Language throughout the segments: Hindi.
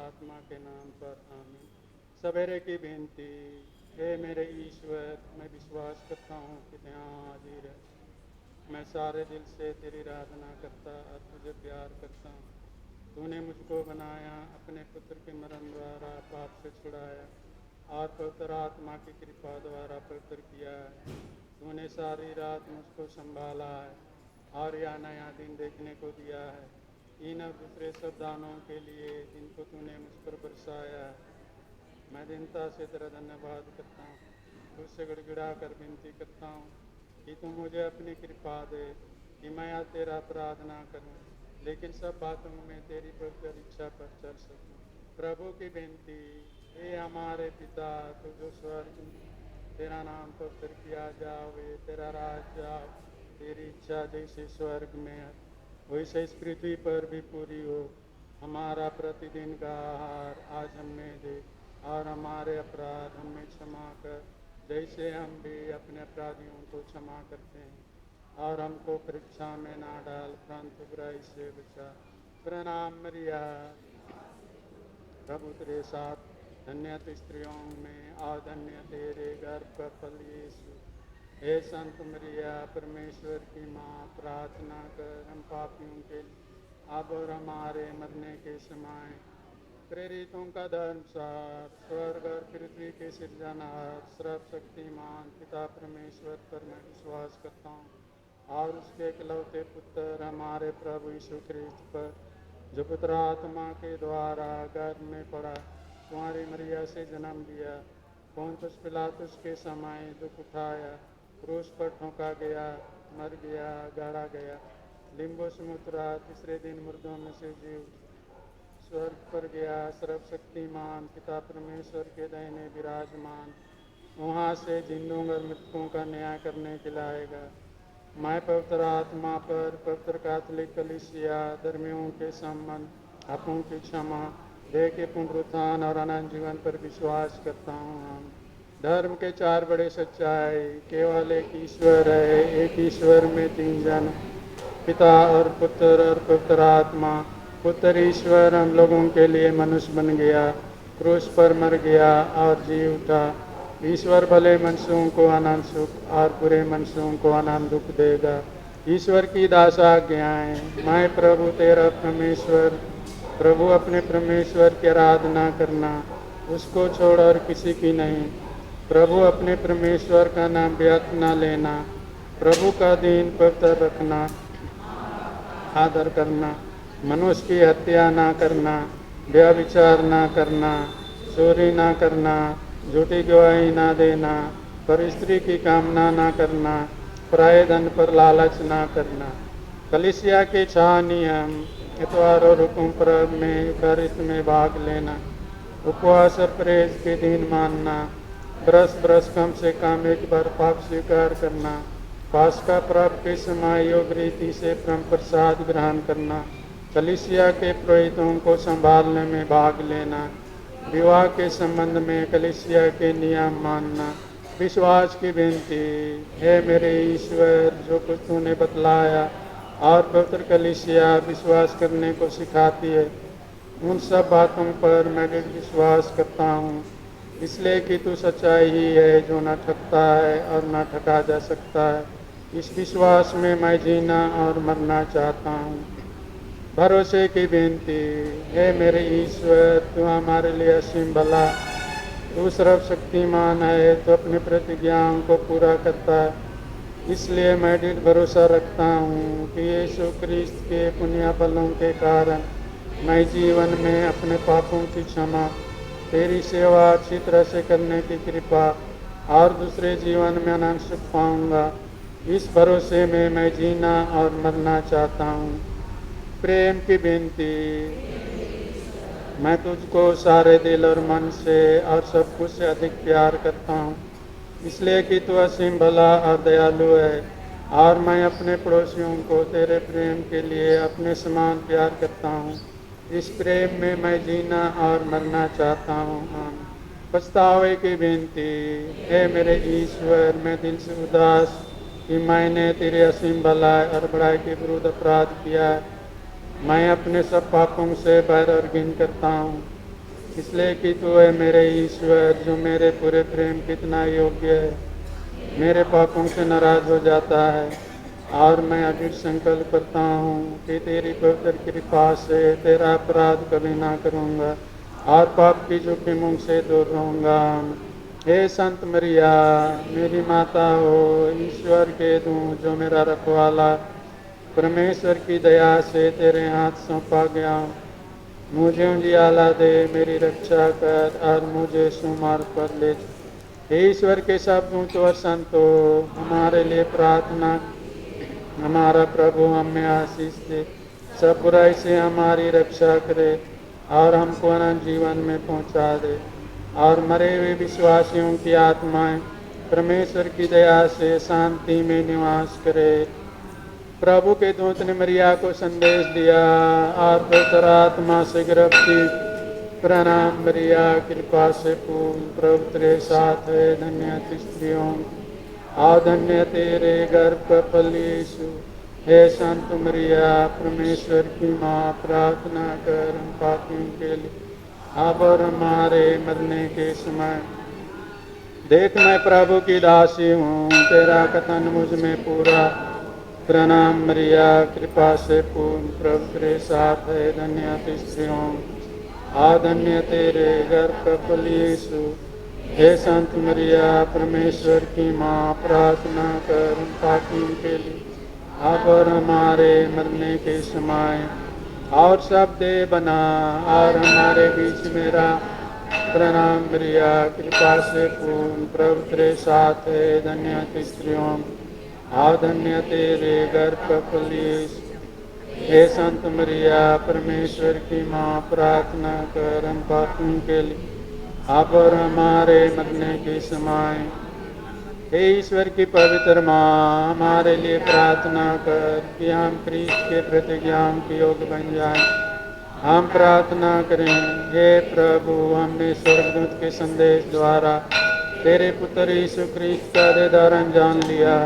आत्मा के नाम पर आमीन। सवेरे की बेनती। हे मेरे ईश्वर, मैं विश्वास करता हूँ कि तू यहाँ हाजिर है। मैं सारे दिल से तेरी आराधना करता और तुझे प्यार करता हूँ। तूने मुझको बनाया, अपने पुत्र के मरण द्वारा पाप से छुड़ाया और पवित्र आत्मा की कृपा द्वारा पवित्र किया है। तूने सारी रात मुझको संभाला है और यह नया दिन देखने को दिया है, इन और दूसरे सब दानों के लिए जिनको तूने मुझ पर बरसाया है। मैं दीनता से तेरा धन्यवाद करता हूँ, तुझसे गिड़गिड़ा कर विनती करता हूँ कि तू मुझे अपनी कृपा दे कि मैं आज तेरा अपराध ना करूँ, लेकिन सब बातों में तेरी पवित्र इच्छा पर चल सकूँ। प्रभु की बेनती। हे हमारे पिता, तू जो स्वर्ग, तेरा नाम पवित्र किया जावे, तेरा राज्य आए, तेरी इच्छा जैसे स्वर्ग में है वैसे इस पृथ्वी पर भी पूरी हो। हमारा प्रतिदिन का आहार आज हमें दे और हमारे अपराध हमें क्षमा कर, जैसे हम भी अपने अपराधियों को क्षमा करते हैं। और हमको परीक्षा में ना डाल, परंतु बुराई से बचा। प्रणाम मरिया, प्रभु तेरे साथ, धन्य तू स्त्रियों में और धन्य तेरे गर्भ का फल यीशु। हे संत मरिया, परमेश्वर की माँ, प्रार्थना कर हम पापियों के लिए अब और हमारे मरने के समय। प्रेरितों का धर्मसार, स्वर्ग और पृथ्वी के सृजनहार, सर्वशक्तिमान पिता परमेश्वर पर मैं विश्वास करता हूँ और उसके इकलौते पुत्र हमारे प्रभु यीशु ख्रिस्त पर, जो पुत्र आत्मा के द्वारा गर्भ में पड़ा, कुंवारी मरिया से जन्म लिया, पोंतुस पिलातुस के समय दुख उठाया, क्रूस पर ठोंका गया, मर गया, गाड़ा गया, लिम्बो समुद्रा, तीसरे दिन मुर्दों में से जी उठा, स्वर्ग पर गया, सर्वशक्तिमान पिता परमेश्वर के दाहिने विराजमान, वहाँ से जिंदों और मृतकों का न्याय करने के लाएगा। मैं पवित्र आत्मा पर, पवित्र कैथोलिक कलीसिया, धर्मियों के संबंध, पापों की क्षमा, देह के पुनरुत्थान और अनंत जीवन पर विश्वास करता हूँ। धर्म के चार बड़े सच्चाई। केवल एक ईश्वर है, एक ईश्वर में तीन जन, पिता और पुत्र और पवित्र आत्मा। पुत्र ईश्वर हम लोगों के लिए मनुष्य बन गया, क्रूस पर मर गया और जी उठा। ईश्वर भले मनुष्यों को अनंत सुख और बुरे मनुष्यों को अनंत दुख देगा। ईश्वर की दास आज्ञाएं। मैं प्रभु तेरा परमेश्वर, प्रभु अपने परमेश्वर की आराधना करना, उसको छोड़ और किसी की नहीं। प्रभु अपने परमेश्वर का नाम व्यर्थ न लेना, प्रभु का दीन पवित्र रखना, आदर करना, मनुष्य की हत्या ना करना, व्यभिचार ना करना, चोरी ना करना, झूठी गवाही ना देना, पर स्त्री की कामना ना करना, पराये धन पर लालच ना करना। कलीसिया के 6 नियम। इतवार और हुकुम पर्व में यूखारिस्त में भाग लेना, उपवास और परहेज के दिन मानना, बरस कम से कम एक बार पाप स्वीकार करना, पास्का पर्व के समय योग रीति से परम प्रसाद ग्रहण करना, कलीसिया के पुरोहितों को संभालने में भाग लेना, विवाह के संबंध में कलीसिया के नियम मानना। विश्वास की बेनती। हे मेरे ईश्वर, जो कुछ तूने बतलाया और पवित्र कलीसिया विश्वास करने को सिखाती है, उन सब बातों पर मैं दृढ़ विश्वास करता हूँ, इसलिए कि तू सच्चाई ही है जो न ठगता है और न ठगा जा सकता है। इस विश्वास में मैं जीना और मरना चाहता हूँ। भरोसे की बेनती। हे मेरे ईश्वर, तू हमारे लिए असीम भला, तू सर्वशक्तिमान है, तो अपनी प्रतिज्ञाओं को पूरा करता है। इसलिए मैं दृढ़ भरोसा रखता हूँ कि यीशु ख्रिस्त के पुण्य फलों के कारण मैं जीवन में अपने पापों की क्षमा, तेरी सेवा अच्छी तरह से करने की कृपा और दूसरे जीवन में अनंत सुख पाऊंगा। इस भरोसे में मैं जीना और मरना चाहता हूँ। प्रेम की बेनती। मैं तुझको सारे दिल और मन से और सब कुछ से अधिक प्यार करता हूँ, इसलिए कि तू असीम भला और दयालु है, और मैं अपने पड़ोसियों को तेरे प्रेम के लिए अपने समान प्यार करता हूँ। इस प्रेम में मैं जीना और मरना चाहता हूँ। पछतावे की बेनती। हे मेरे ईश्वर, मैं दिल से उदास कि मैंने तेरे असीम भलाई और बड़ाई के विरुद्ध अपराध किया है। मैं अपने सब पापों से बैर और घिन करता हूँ इसलिए कि तू है मेरे ईश्वर जो मेरे पूरे प्रेम कितना योग्य है, मेरे पापों से नाराज हो जाता है। और मैं अभी संकल्प करता हूँ कि तेरी पवित्र कृपा से तेरा अपराध कभी ना करूँगा और पाप की झूठी मुंह से दूर रहूँगा। हे संत मरिया मेरी माता हो, ईश्वर के दूँ जो मेरा रखवाला, परमेश्वर की दया से तेरे हाथ सौंपा गया, मुझे उजियाला दे, मेरी रक्षा कर और मुझे सुमार्ग पर ले। हे ईश्वर के सब दूतों और संतों, हमारे लिए प्रार्थना। हमारा प्रभु हमें आशीष दे, सब बुराई से हमारी रक्षा करे और हमको अनंत जीवन में पहुंचा दे। और मरे हुए विश्वासियों की आत्माएं परमेश्वर की दया से शांति में निवास करे। प्रभु के दूत ने मरिया को संदेश दिया और पवित्र आत्मा से गर्भ की। प्रणाम मरिया, कृपा से पूर्ण, प्रभु तेरे साथ है, धन्य तू स्त्रियों और धन्य तेरे गर्भ का फल यीशु। हे संत मरिया परमेश्वर की माँ, प्रार्थना कर हम पापियों के लिए अब और हमारे मरने के समय। देख मैं प्रभु की दासी हूँ, तेरा कथन मुझ में पूरा। प्रणाम मरिया, कृपा से पूर्ण, प्रभु तेरे साथ है, धन्य तू स्त्रियों और धन्य तेरे गर्भ का फल यीशु। हे संत मरिया परमेश्वर की माँ, प्रार्थना कर हम पापियों के लिए अब और हमारे मरने के समय। और सब दे बना और हमारे बीच मेरा। प्रणाम मरिया, कृपा से पूर्ण, प्रभु तेरे साथ है, धन्य तू स्त्रियों और धन्य तेरे गर्भ का फल यीशु। हे संत मरिया परमेश्वर की माँ, प्रार्थना कर हम पापियों के लिए अब और हमारे मरने के समय। हे ईश्वर की पवित्र माँ, हमारे लिए प्रार्थना कर कि हम क्रिस्त के प्रतिज्ञा के योग्य बन जाएं। हम प्रार्थना करें। हे प्रभु, हमने स्वर्गदूत के संदेश द्वारा तेरे पुत्र यीशु क्रिस्त का हृदय जान लिया।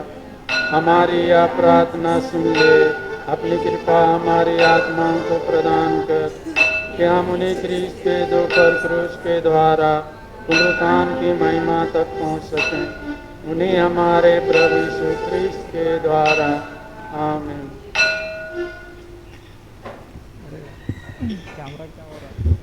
हमारी यह प्रार्थना सुन ले, अपनी कृपा हमारी आत्माओं को प्रदान कर कि हम उन्हें क्रिस्त के दो पर क्रूस के द्वारा पुनरुत्थान की महिमा तक पहुंच सकें। उन्हें हमारे प्रभु यीशु क्रिस्त के द्वारा। आमीन। कैमरा क्या हो रहा है?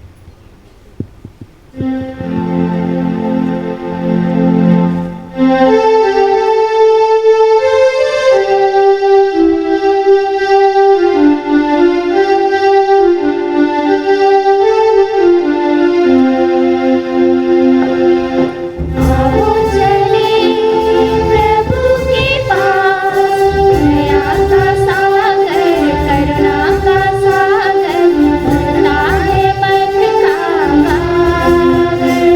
सागर, करता है मन का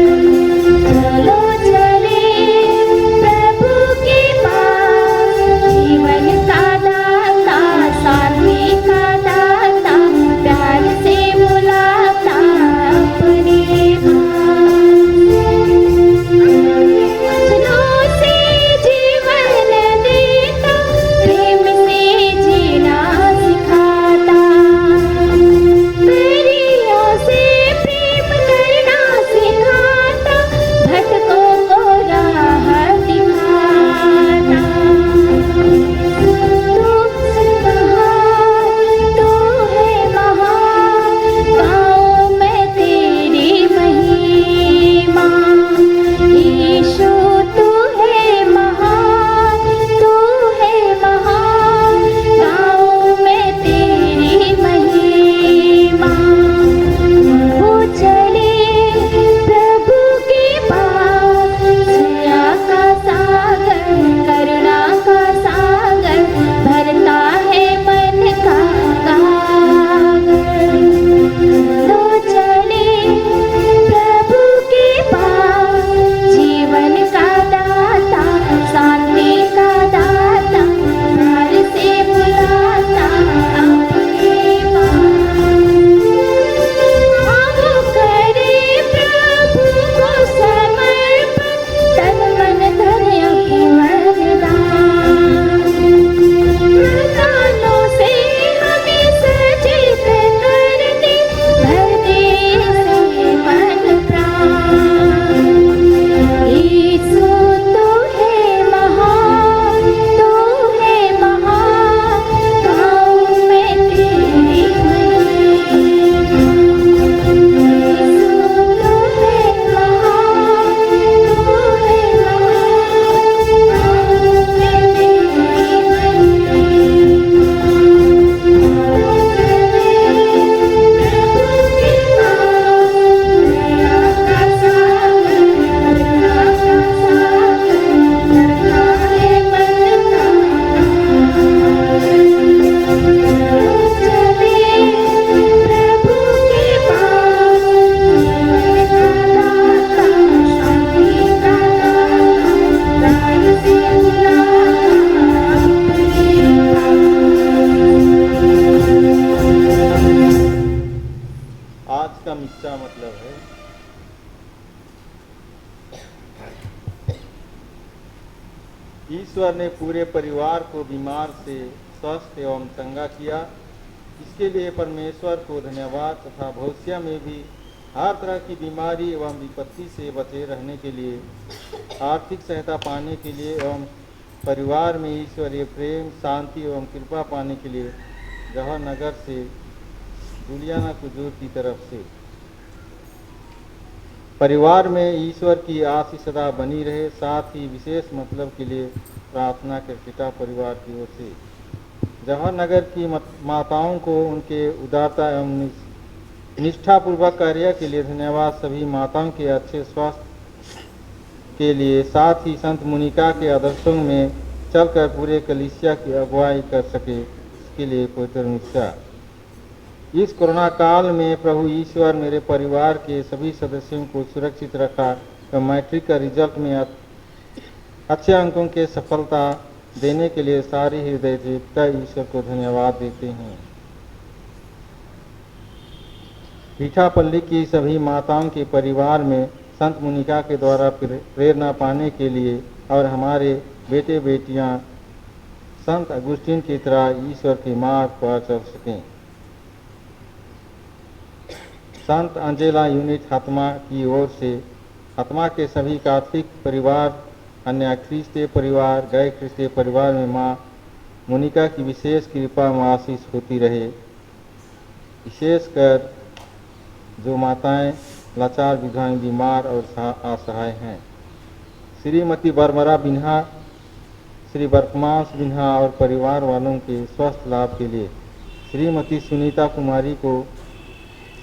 इसका मतलब है ईश्वर ने पूरे परिवार को बीमार से स्वस्थ एवं चंगा किया। इसके लिए परमेश्वर को धन्यवाद तथा भविष्य में भी हर तरह की बीमारी एवं विपत्ति से बचे रहने के लिए, आर्थिक सहायता पाने के लिए एवं परिवार में ईश्वरीय प्रेम, शांति एवं कृपा पाने के लिए जवाहरनगर से जुलियाना कुजूर की तरफ से परिवार में ईश्वर की आशीष सदा बनी रहे। साथ ही विशेष मतलब के लिए प्रार्थना के पिता परिवार की ओर से जवाहरनगर की माताओं को उनके उदारता एवं निष्ठापूर्वक कार्य के लिए धन्यवाद। सभी माताओं के अच्छे स्वास्थ्य के लिए, साथ ही संत मुनिका के आदर्शों में चलकर पूरे कलीसिया की अगुवाई कर सके, इसके लिए पवित्र निष्ठा। इस कोरोना काल में प्रभु ईश्वर मेरे परिवार के सभी सदस्यों को सुरक्षित रखा और मैट्रिक का रिजल्ट में अच्छे अंकों के सफलता देने के लिए सारी हृदय से ईश्वर को धन्यवाद देते हैं। पीठापल्ली की सभी माताओं के परिवार में संत मुनिका के द्वारा प्रेरणा पाने के लिए और हमारे बेटे बेटियां संत अगुस्तीन की तरह ईश्वर के मार्ग पर चल सकें। संत अंजेला यूनिट हतमा की ओर से हतमा के सभी कैथोलिक परिवार, अन्य ख्रिस्तीय परिवार, गैर ख्रिस्तीय परिवार में माँ मुनिका की विशेष कृपा व आशीष होती रहे। विशेषकर जो माताएं लाचार, विधवाएं, बीमार और असहाय हैं। श्रीमती बरमरा बिन्हा, श्री बरकमास बिन्हा और परिवार वालों के स्वास्थ्य लाभ के लिए श्रीमती सुनीता कुमारी को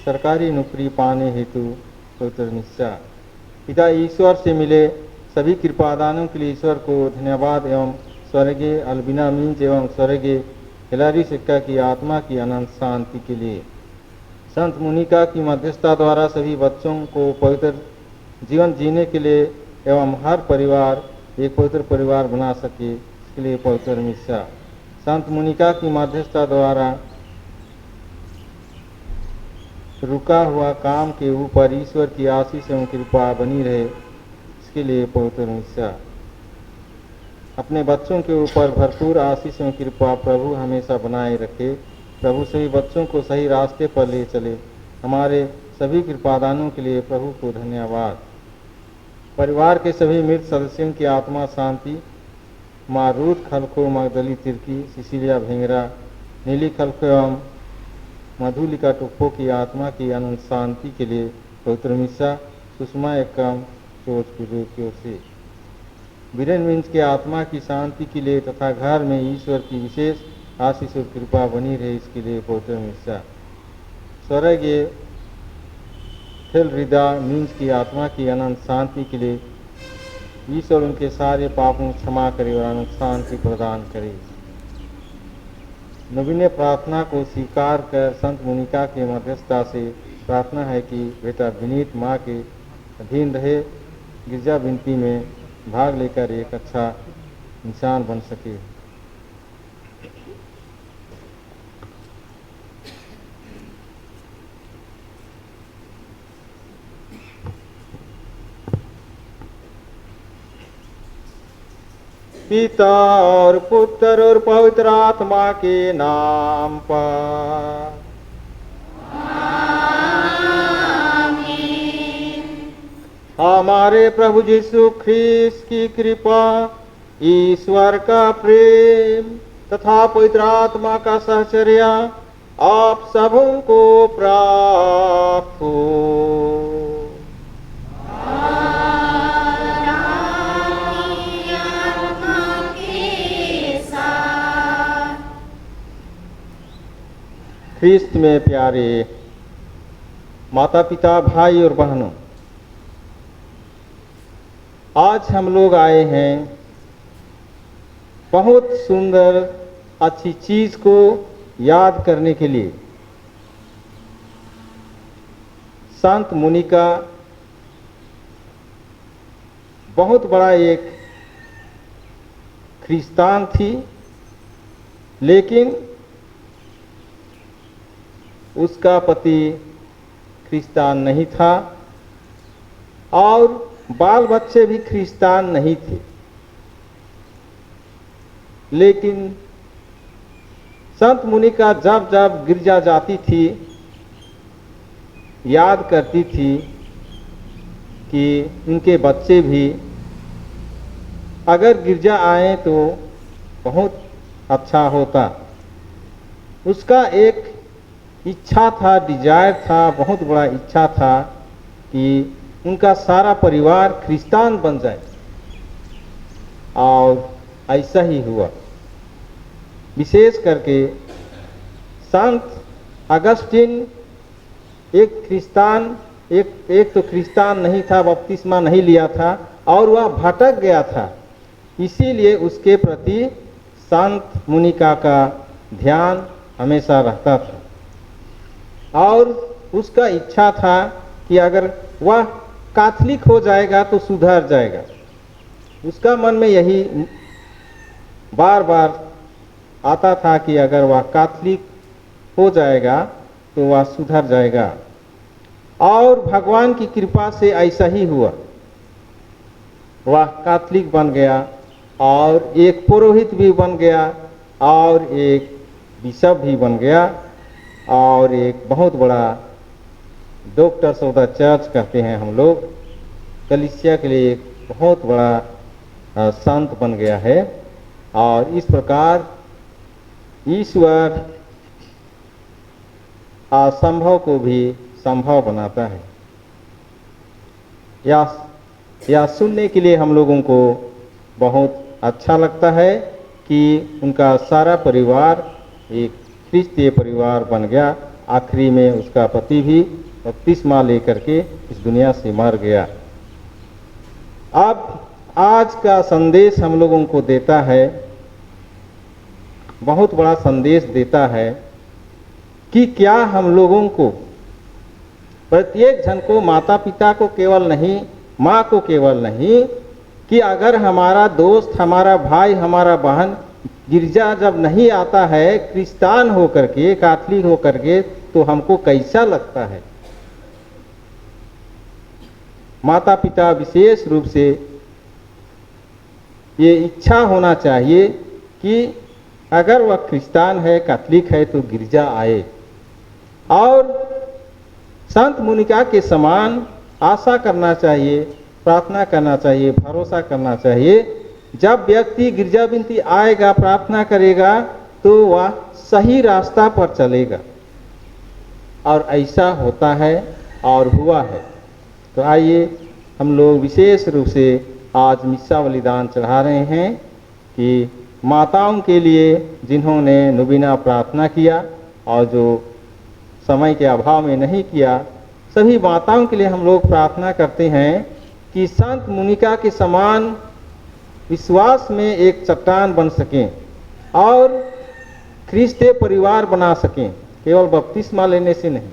सरकारी नौकरी पाने हेतु पवित्र निष्ठा। पिता ईश्वर से मिले सभी कृपादानों के लिए ईश्वर को धन्यवाद एवं स्वर्गीय अल्बिना मीन्स एवं स्वर्गीय हिलारी सिक्का की आत्मा की अनंत शांति के लिए संत मुनिका की मध्यस्थता द्वारा सभी बच्चों को पवित्र जीवन जीने के लिए एवं हर परिवार एक पवित्र परिवार बना सके, इसके लिए पवित्र निष्ठा। संत मुनिका की मध्यस्थता द्वारा रुका हुआ काम के ऊपर ईश्वर की आशीष एवं कृपा बनी रहे, इसके लिए पवित्र निष्ठा। अपने बच्चों के ऊपर भरपूर आशीष एवं कृपा प्रभु हमेशा बनाए रखे। प्रभु सभी बच्चों को सही रास्ते पर ले चले। हमारे सभी कृपादानों के लिए प्रभु को धन्यवाद। परिवार के सभी मृत सदस्यों की आत्मा शांति। माँ रूथ खलखो, मगदली तिर्की, सिसिलिया भेंगरा, नीली खलखो एवं मधुलिका टुप्पो की आत्मा की अनंत शांति के लिए पवित्र मिसा। सुषमा एकम चोच गुरु की ओर से बीरेन मिंस के आत्मा की शांति के लिए तथा घर में ईश्वर की विशेष आशीष और कृपा बनी रहे, इसके लिए पवित्र मिसा। स्वर्गीय थिल हृदा मीन्स की आत्मा की अनंत शांति के लिए ईश्वर उनके सारे पापों क्षमा करे और अनंत शांति प्रदान करे। नवीन प्रार्थना को स्वीकार कर संत मुनिका के मध्यस्थता से प्रार्थना है कि बेटा विनीत माँ के अधीन रहे, गिरजा विनती में भाग लेकर एक अच्छा इंसान बन सके। पिता और पुत्र और पवित्र आत्मा के नाम पर हमारे प्रभु यीशु ख्रीस्त की कृपा, ईश्वर का प्रेम तथा पवित्र आत्मा का सहचर्य आप सबों को प्राप्त हो। ख्रीस्त में प्यारे माता पिता, भाई और बहनों, आज हम लोग आए हैं बहुत सुंदर अच्छी चीज को याद करने के लिए। संत मुनिका बहुत बड़ा एक ख्रिस्तान थी, लेकिन उसका पति ख्रिस्तान नहीं था और बाल बच्चे भी ख्रिस्तान नहीं थे, लेकिन संत मुनिका जब जब गिरजा जाती थी याद करती थी कि उनके बच्चे भी अगर गिरजा आए तो बहुत अच्छा होता। उसका एक इच्छा था, डिजायर था, बहुत बड़ा इच्छा था कि उनका सारा परिवार ख्रिस्तान बन जाए और ऐसा ही हुआ। विशेष करके संत अगस्टिन एक तो ख्रिस्तान नहीं था, बपतिस्मा नहीं लिया था और वह भटक गया था, इसीलिए उसके प्रति संत मुनिका का ध्यान हमेशा रहता था और उसका इच्छा था कि अगर वह कैथोलिक हो जाएगा तो सुधर जाएगा। उसका मन में यही बार बार आता था कि अगर वह कैथोलिक हो जाएगा तो वह सुधर जाएगा और भगवान की कृपा से ऐसा ही हुआ। वह कैथोलिक बन गया और एक पुरोहित भी बन गया और एक बिशप भी बन गया और एक बहुत बड़ा डॉक्टर्स ऑफ द चर्च कहते हैं हम लोग, कलीसिया के लिए एक बहुत बड़ा संत बन गया है। और इस प्रकार ईश्वर असंभव को भी संभव बनाता है। या सुनने के लिए हम लोगों को बहुत अच्छा लगता है कि उनका सारा परिवार एक ख्रिस्तीय परिवार बन गया। आखिरी में उसका पति भी बपतिस्मा लेकर के इस दुनिया से मर गया। अब आज का संदेश हम लोगों को देता है, बहुत बड़ा संदेश देता है कि क्या हम लोगों को, प्रत्येक जन को, माता पिता को केवल नहीं, माँ को केवल नहीं, कि अगर हमारा दोस्त, हमारा भाई, हमारा बहन गिरजा जब नहीं आता है ख्रिस्तान होकर के, कैथोलिक होकर के, तो हमको कैसा लगता है। माता पिता विशेष रूप से ये इच्छा होना चाहिए कि अगर वह ख्रिस्तान है, कैथोलिक है, तो गिरजा आए और संत मुनिका के समान आशा करना चाहिए, प्रार्थना करना चाहिए, भरोसा करना चाहिए। जब व्यक्ति गिरजा विनती आएगा, प्रार्थना करेगा, तो वह सही रास्ता पर चलेगा और ऐसा होता है और हुआ है। तो आइए हम लोग विशेष रूप से आज मिस्सा बलिदान चढ़ा रहे हैं कि माताओं के लिए जिन्होंने नुबिना प्रार्थना किया और जो समय के अभाव में नहीं किया, सभी माताओं के लिए हम लोग प्रार्थना करते हैं कि संत मुनिका के समान विश्वास में एक चट्टान बन सकें और ख्रिस्तीय परिवार बना सकें, केवल बपतिस्मा लेने से नहीं।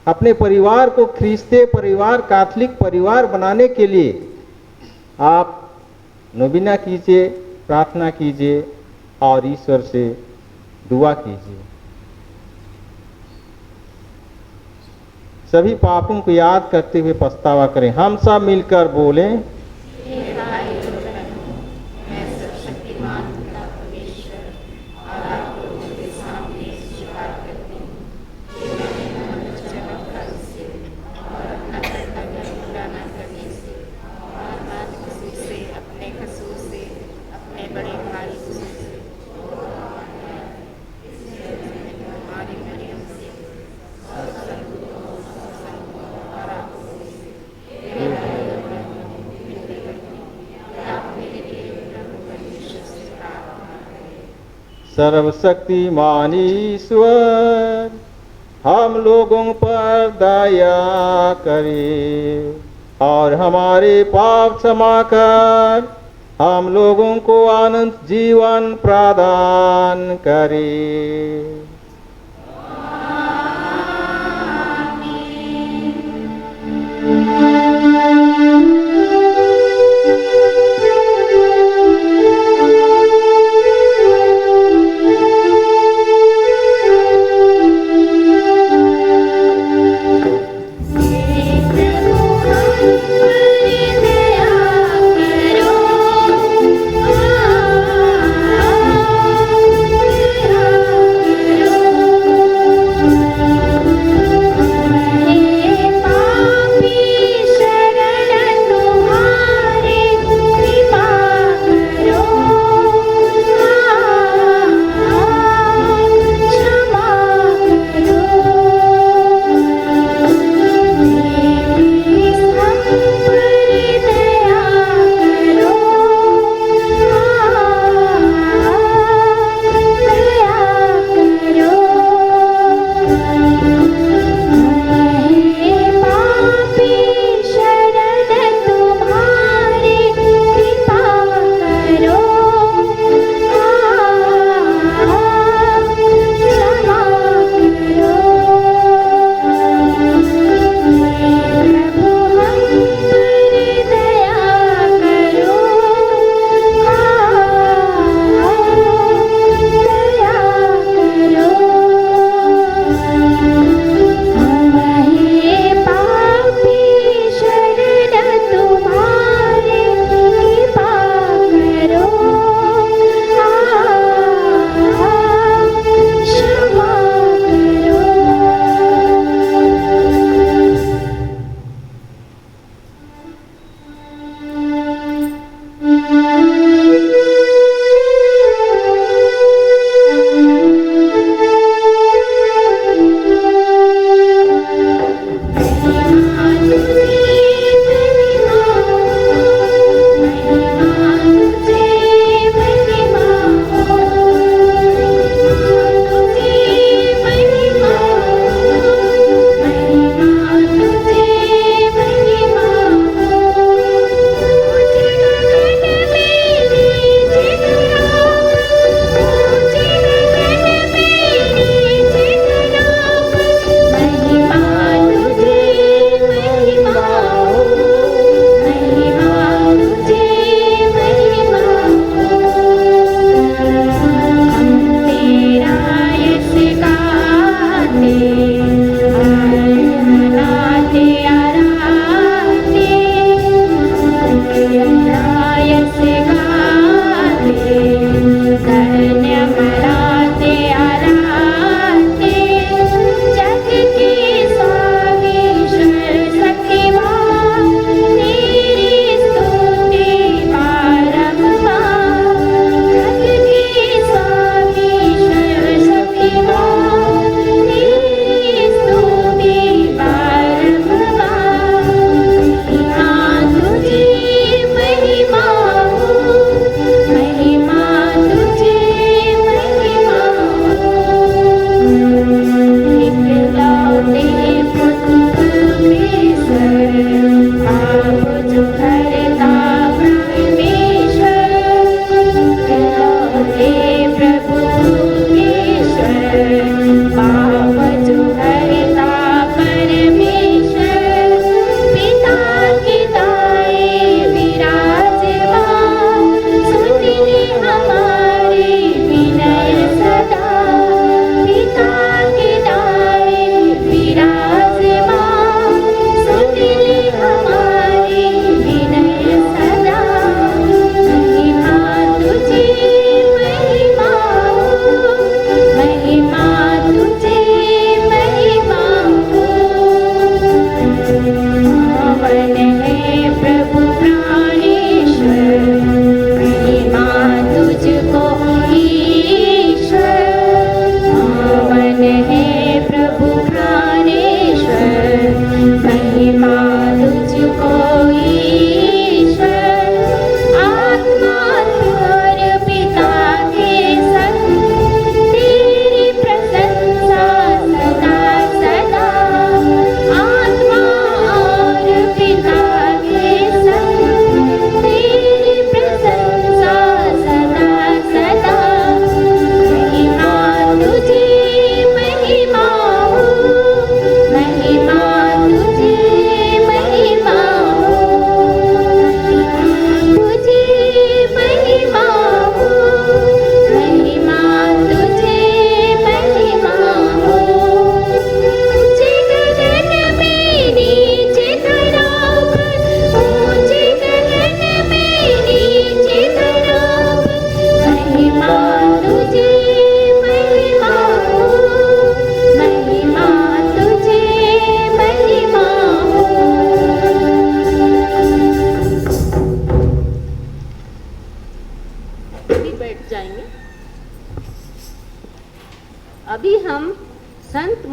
अपने परिवार को ख्रिस्तीय परिवार, कैथोलिक परिवार बनाने के लिए आप नोबिना कीजिए, प्रार्थना कीजिए और ईश्वर से दुआ कीजिए। सभी पापों को याद करते हुए पछतावा करें। हम सब मिलकर बोलें, सर्वशक्तिमान ईश्वर हम लोगों पर दया करे और हमारे पाप क्षमा कर हम लोगों को अनंत जीवन प्रदान करे।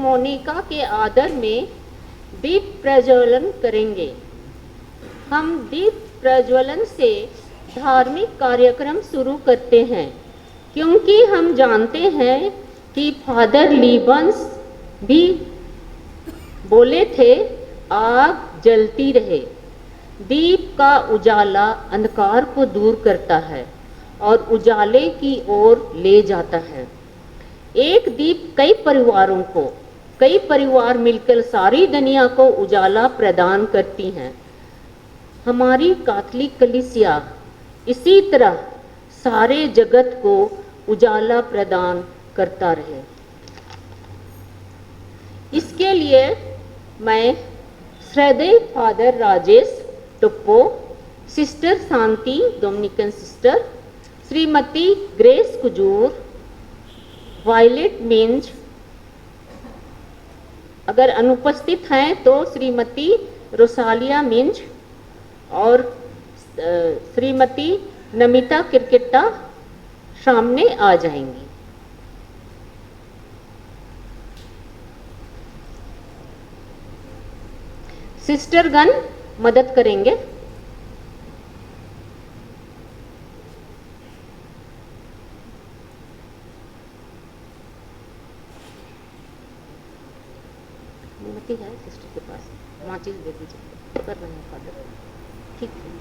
मोनिका के आदर में दीप प्रज्वलन करेंगे। हम दीप प्रज्वलन से धार्मिक कार्यक्रम शुरू करते हैं, क्योंकि हम जानते हैं कि फादर लीबन्स भी बोले थे, आग जलती रहे। दीप का उजाला अंधकार को दूर करता है और उजाले की ओर ले जाता है। एक दीप कई परिवार मिलकर सारी दुनिया को उजाला प्रदान करती हैं। हमारी कैथोलिक कलीसिया इसी तरह सारे जगत को उजाला प्रदान करता रहे। इसके लिए मैं श्रद्धेय father Rajesh Toppo, sister Shanti Dominican sister, Shrimati Grace Kujur, Violet Minj, अगर अनुपस्थित हैं तो श्रीमती रोसालिया मिंज और श्रीमती नमिता किरकिट्टा सामने आ जाएंगी। सिस्टरगण मदद करेंगे। मोमबत्ती है सिस्टर के पास, माचिस दे दीजिए। कर रहे हैं फादर, ठीक है।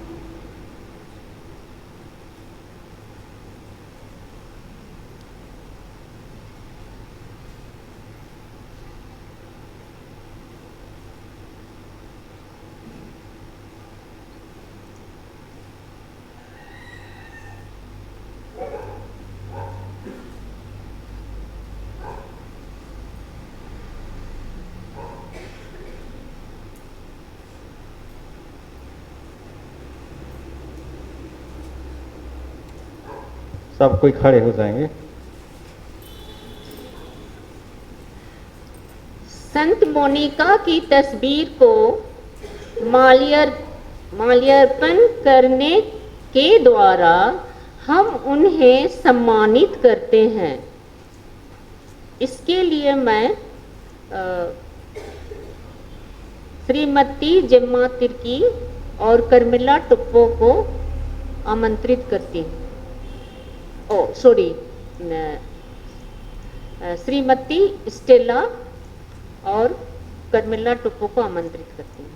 सब कोई खड़े हो जाएंगे। संत मोनिका की तस्वीर को माल्यार्पण करने के द्वारा हम उन्हें सम्मानित करते हैं। इसके लिए मैं श्रीमती जेम्मा तिर्की और कर्मिला टुप्पो को आमंत्रित करती हूँ। श्रीमती स्टेला और कर्मिला टुप्पो को आमंत्रित करती हूँ।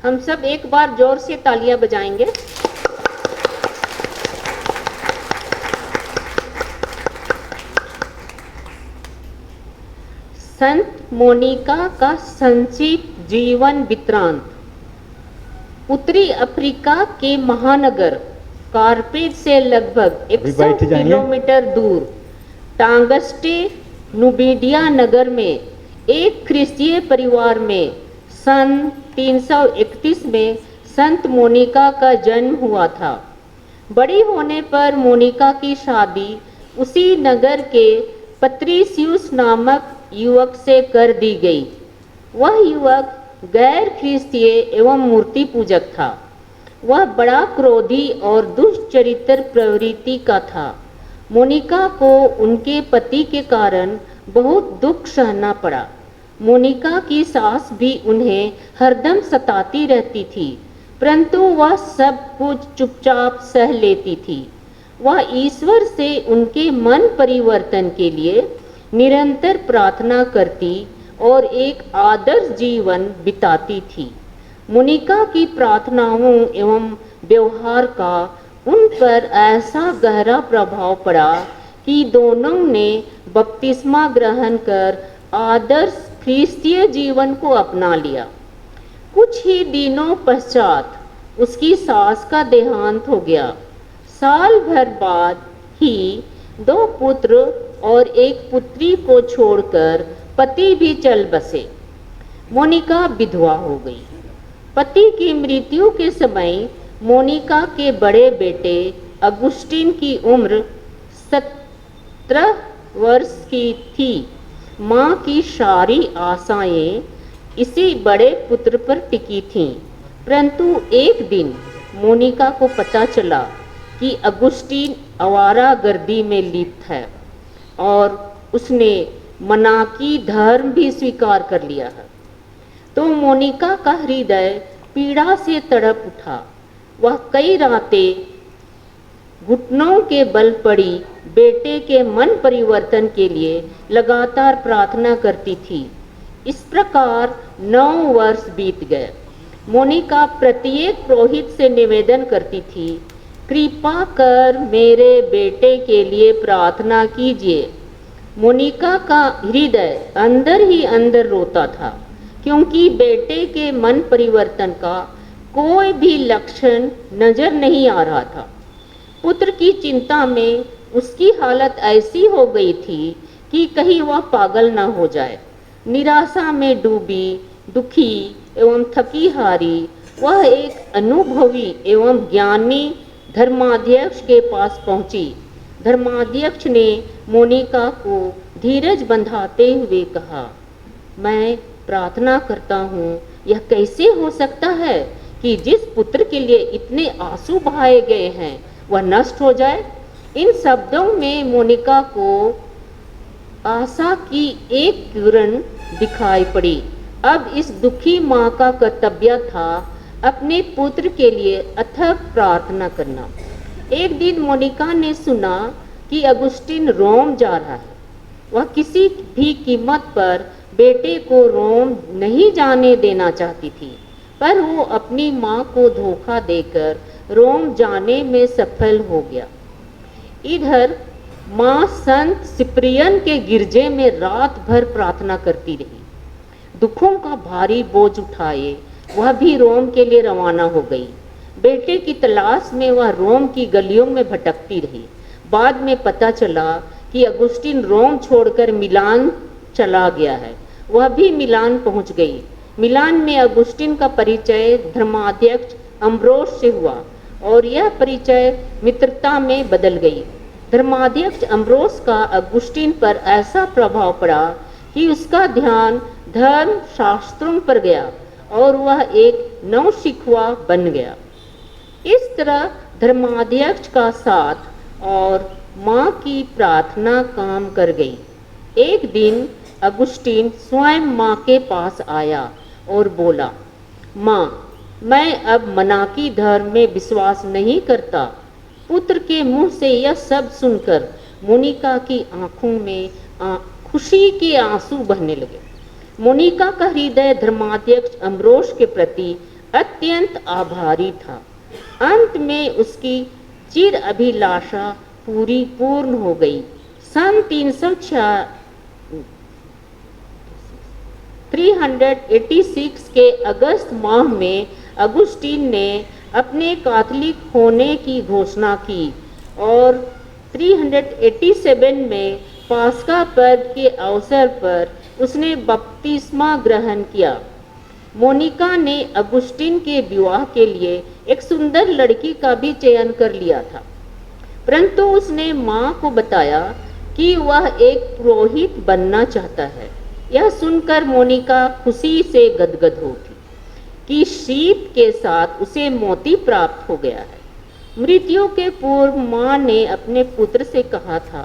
हम सब एक बार जोर से तालियां बजाएंगे। संत मोनिका का संक्षिप्त जीवन वृत्तांत। उत्तरी अफ्रीका के महानगर कारपेट से लगभग 100 किलोमीटर दूर टांगस्टे नुबीडिया नगर में एक ख्रिस्तीय परिवार में सन 331 में संत मोनिका का जन्म हुआ था। बड़ी होने पर मोनिका की शादी उसी नगर के पत्रिसियुस नामक युवक से कर दी गई। वह युवक गैर ख्रिस्तीय एवं मूर्ति पूजक था। वह बड़ा क्रोधी और दुष्चरित्र प्रवृत्ति का था। मोनिका को उनके पति के कारण बहुत दुख सहना पड़ा। मोनिका की सास भी उन्हें हरदम सताती रहती थी, परंतु वह सब कुछ चुपचाप सह लेती थी। वह ईश्वर से उनके मन परिवर्तन के लिए निरंतर प्रार्थना करती और एक आदर्श जीवन बिताती थी। मोनिका की प्रार्थनाओं एवं व्यवहार का उन पर ऐसा गहरा प्रभाव पड़ा कि दोनों ने बपतिस्मा ग्रहण कर आदर्श ख्रिस्तीय जीवन को अपना लिया। कुछ ही दिनों पश्चात उसकी सास का देहांत हो गया। साल भर बाद ही 2 पुत्र और 1 पुत्री को छोड़कर पति भी चल बसे। मोनिका विधवा हो गई। पति की मृत्यु के समय मोनिका के बड़े बेटे अगुस्टीन की उम्र 17 वर्ष की थी। माँ की सारी आशाएं इसी बड़े पुत्र पर टिकी थीं, परंतु एक दिन मोनिका को पता चला कि अगुस्टीन आवारागर्दी में लिप्त है और उसने मनाकी धर्म भी स्वीकार कर लिया है। तो मोनिका का हृदय पीड़ा से तड़प उठा। वह कई रातें घुटनों के बल पड़ी बेटे के मन परिवर्तन के लिए लगातार प्रार्थना करती थी। इस प्रकार 9 वर्ष बीत गए। मोनिका प्रत्येक पुरोहित से निवेदन करती थी, कृपा कर मेरे बेटे के लिए प्रार्थना कीजिए। मोनिका का हृदय अंदर ही अंदर रोता था, क्योंकि बेटे के मन परिवर्तन का कोई भी लक्षण नजर नहीं आ रहा था। पुत्र की चिंता में उसकी हालत ऐसी हो गई थी कि कहीं वह पागल न हो जाए। निराशा में डूबी, दुखी एवं थकी हारी, वह एक अनुभवी एवं ज्ञानी धर्माध्यक्ष के पास पहुंची। धर्माध्यक्ष ने मोनिका को धीरज बंधाते हुए कहा, मैं प्रार्थना करता हूँ, यह कैसे हो सकता है कि जिस पुत्र के लिए इतने आंसू बहाए गए हैं वह नष्ट हो जाए। इन शब्दों में मोनिका को आशा की एक किरण दिखाई पड़ी। अब इस दुखी माँ का कर्तव्य था अपने पुत्र के लिए अथक प्रार्थना करना। एक दिन मोनिका ने सुना कि अगुस्टिन रोम जा रहा है। वह किसी भी कीमत पर बेटे को रोम नहीं जाने देना चाहती थी, पर वो अपनी माँ को धोखा देकर रोम जाने में सफल हो गया। इधर माँ संत सिप्रियन के गिरजे में रात भर प्रार्थना करती रही। दुखों का भारी बोझ उठाए वह भी रोम के लिए रवाना हो गई। बेटे की तलाश में वह रोम की गलियों में भटकती रही। बाद में पता चला कि अगुस्टिन रोम छोड़कर मिलान चला गया है। वह भी मिलान पहुंच गई। मिलान में अगुस्टिन का परिचय धर्माध्यक्ष अम्ब्रोस से हुआ और यह परिचय मित्रता में बदल गई। धर्माध्यक्ष अम्ब्रोस का अगुस्टिन पर ऐसा प्रभाव पड़ा कि उसका ध्यान धर्म शास्त्रों पर गया और वह एक नवशिखवा बन गया। इस तरह धर्माध्यक्ष का साथ और माँ की प्रार्थना काम कर गई। एक दिन अगुस्टिन स्वयं माँ के पास आया और बोला, माँ, मैं अब मनाकी धर्म में विश्वास नहीं करता। पुत्र के मुंह से यह सब सुनकर मोनिका की आंखों में खुशी के आंसू बहने लगे। मोनिका का हृदय धर्माध्यक्ष अम्ब्रोस के प्रति अत्यंत आभारी था। अंत में उसकी चिर अभिलाषा पूर्ण हो गई। सन 386 के अगस्त माह में अगुस्टिन ने अपने कैथोलिक होने की घोषणा की और 387 में पास्का पर्व के अवसर पर उसने बपतिस्मा ग्रहण किया। मोनिका ने अगुस्टिन के विवाह के लिए एक सुंदर लड़की का भी चयन कर लिया था, परंतु उसने माँ को बताया कि वह एक पुरोहित बनना चाहता है। यह सुनकर मोनिका खुशी से गदगद हो उठी कि सीप के साथ उसे मोती प्राप्त हो गया है। मृत्यु के पूर्व माँ ने अपने पुत्र से कहा था,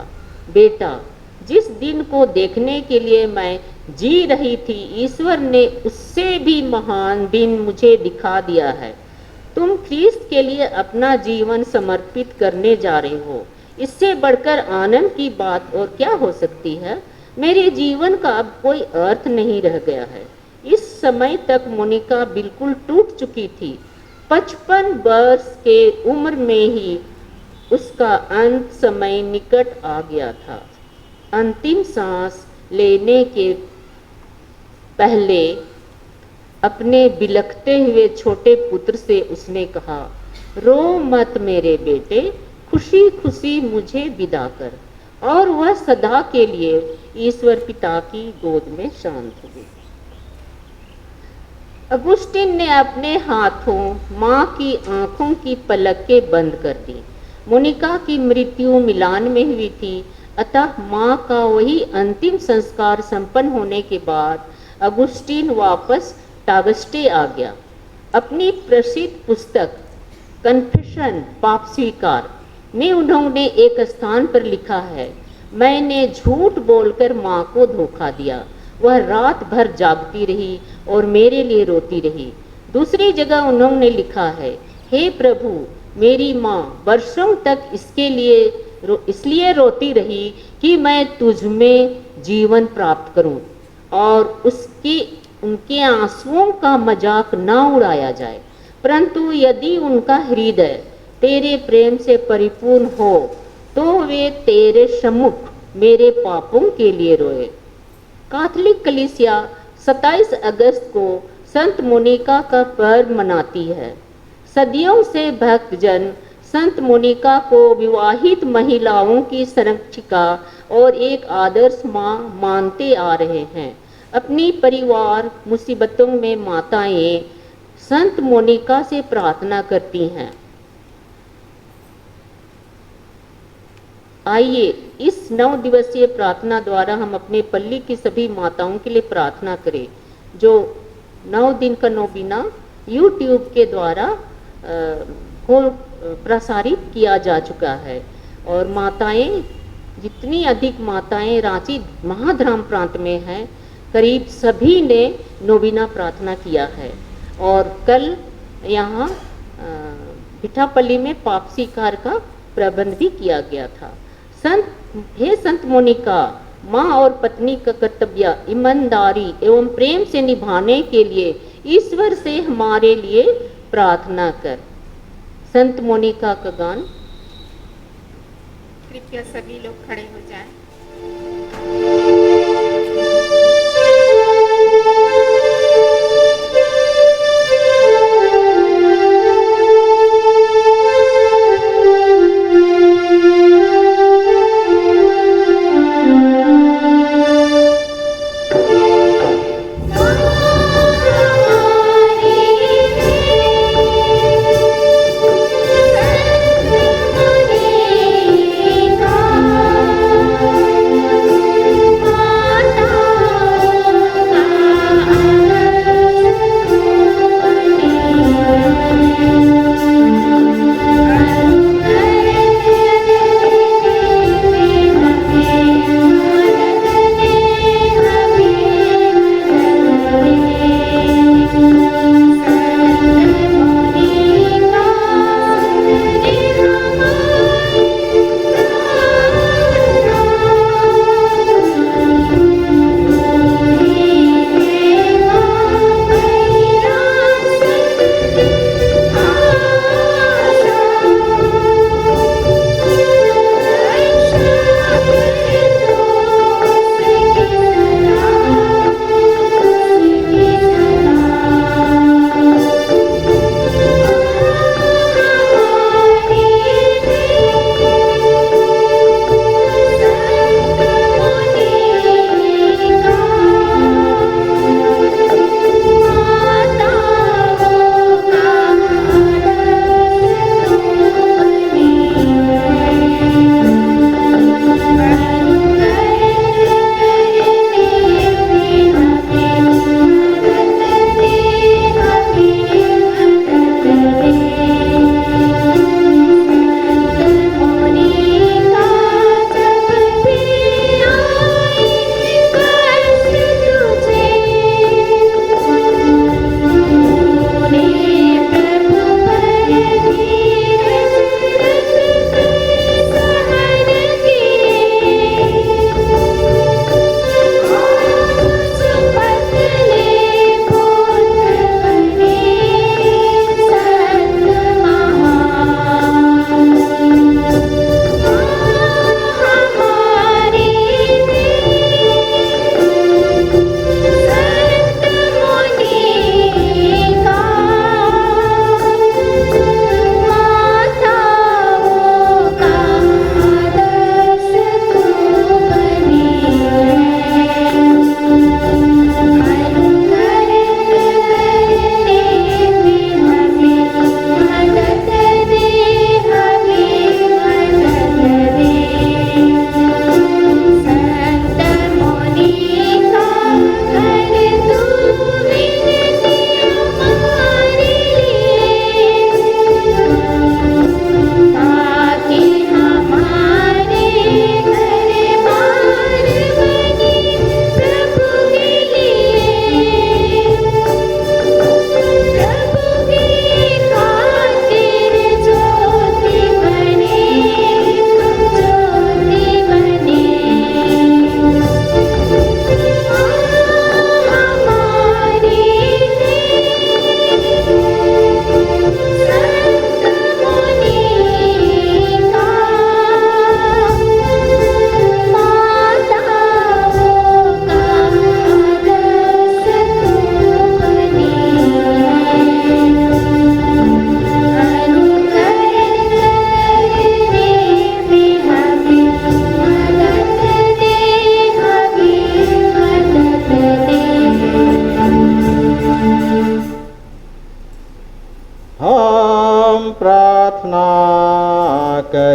बेटा, जिस दिन को देखने के लिए मैं जी रही थी, ईश्वर ने उससे भी महान दिन मुझे दिखा दिया है। तुम ख्रीस्त के लिए अपना जीवन समर्पित करने जा रहे हो। इससे बढ़कर आनंद की बात और क्या हो सकती है। मेरे जीवन का अब कोई अर्थ नहीं रह गया है। इस समय तक मोनिका बिल्कुल टूट चुकी थी। 55 वर्ष के उम्र में ही उसका अंत समय निकट आ गया था। अंतिम सांस लेने के पहले अपने बिलखते हुए छोटे पुत्र से उसने कहा, रो मत मेरे बेटे, खुशी खुशी मुझे विदा कर। और वह सदा के लिए ईश्वर पिता की गोद में शांत हो गई। अगुस्टिन ने अपने हाथों माँ की आंखों की पलकें बंद कर दी। मोनिका की मृत्यु मिलान में हुई थी, अतः माँ का वही अंतिम संस्कार संपन्न होने के बाद अगुस्टिन वापस टागस्टे आ गया। अपनी प्रसिद्ध पुस्तक कन्फेशन पाप स्वीकार में उन्होंने एक स्थान पर लिखा है, मैंने झूठ बोलकर माँ को धोखा दिया। वह रात भर जागती रही और मेरे लिए रोती रही। दूसरी जगह उन्होंने लिखा है, हे प्रभु, मेरी माँ वर्षों तक इसलिए रोती रही कि मैं तुझ में जीवन प्राप्त करूं और उनके आंसुओं का मजाक न उड़ाया जाए। परंतु यदि उनका हृदय तेरे प्रेम से परिपूर्ण हो तो वे तेरे सम्मुख मेरे पापों के लिए रोए। कैथोलिक कलीसिया 27 अगस्त को संत मोनिका का पर्व मनाती है। सदियों से भक्तजन संत मोनिका को विवाहित महिलाओं की संरक्षिका और एक आदर्श मां मानते आ रहे हैं। अपनी परिवार मुसीबतों में माताएं संत मोनिका से प्रार्थना करती हैं। आइए इस 9 दिवसीय प्रार्थना द्वारा हम अपने पल्ली की सभी माताओं के लिए प्रार्थना करें, जो 9 दिन का नोबिना YouTube के द्वारा प्रसारित किया जा चुका है। और माताएं, जितनी अधिक माताएं रांची महाधराम प्रांत में हैं, करीब सभी ने नोबिना प्रार्थना किया है। और कल यहाँ पिठापल्ली में पापसीकार का प्रबंध भी किया गया था। हे संत मोनिका, माँ और पत्नी का कर्तव्य ईमानदारी एवं प्रेम से निभाने के लिए ईश्वर से हमारे लिए प्रार्थना कर। संत मोनिका का गान। कृपया सभी लोग खड़े हो जाएं। Thank you.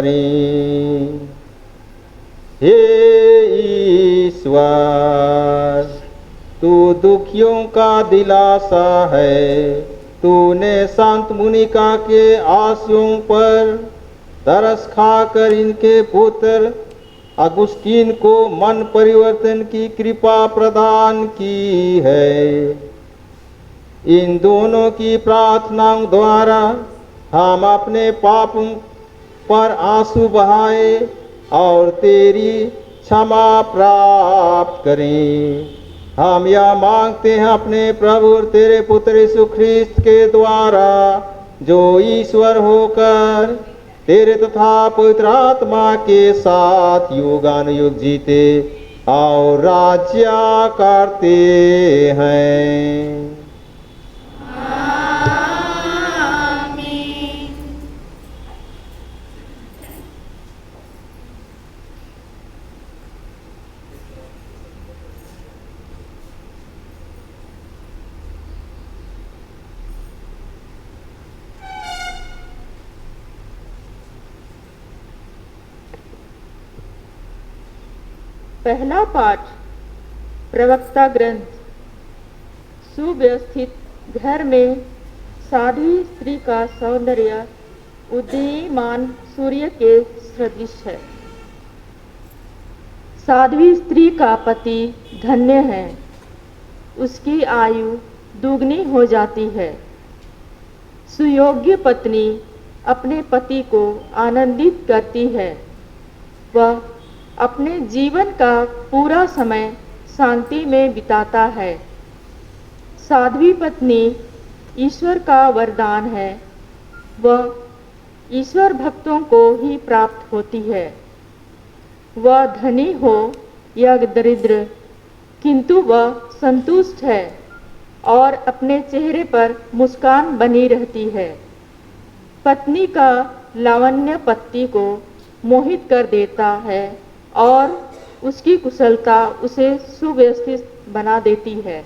करें। हे ईश्वर, तू दुखियों का दिलासा है। तूने संत मुनिका के आशयों पर तरस खाकर इनके पुत्र अगुस्तीन को मन परिवर्तन की कृपा प्रदान की है। इन दोनों की प्रार्थनाओं द्वारा हम अपने पापों पर आंसू बहाए और तेरी क्षमा प्राप्त करें। हम यह मांगते हैं अपने प्रभु और तेरे पुत्र यीशु ख्रिस्त के द्वारा, जो ईश्वर होकर तेरे तथा पवित्र आत्मा के साथ युगानुयुग जीते और राज्य करते हैं। पहला पाठ प्रवक्ता ग्रंथ। सुव्यवस्थित घर में साध्वी स्त्री का सौंदर्य उदीयमान सूर्य के सदृश है। साध्वी स्त्री का पति धन्य है, उसकी आयु दुगनी हो जाती है। सुयोग्य पत्नी अपने पति को आनंदित करती है, वह अपने जीवन का पूरा समय शांति में बिताता है। साध्वी पत्नी ईश्वर का वरदान है, वह ईश्वर भक्तों को ही प्राप्त होती है। वह धनी हो या दरिद्र, किंतु वह संतुष्ट है और अपने चेहरे पर मुस्कान बनी रहती है। पत्नी का लावण्य पति को मोहित कर देता है और उसकी कुशलता उसे सुव्यवस्थित बना देती है।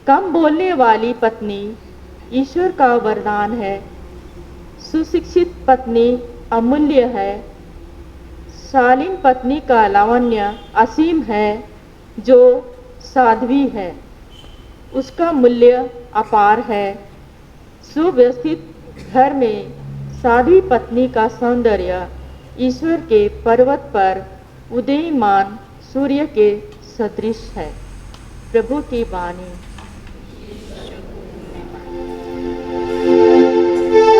कम बोलने वाली पत्नी ईश्वर का वरदान है। सुशिक्षित पत्नी अमूल्य है। शालीन पत्नी का लावण्य असीम है। जो साध्वी है उसका मूल्य अपार है। सुव्यवस्थित घर में साध्वी पत्नी का सौंदर्य ईश्वर के पर्वत पर उदीयमान सूर्य के सदृश है। प्रभु की वाणी। Thank you.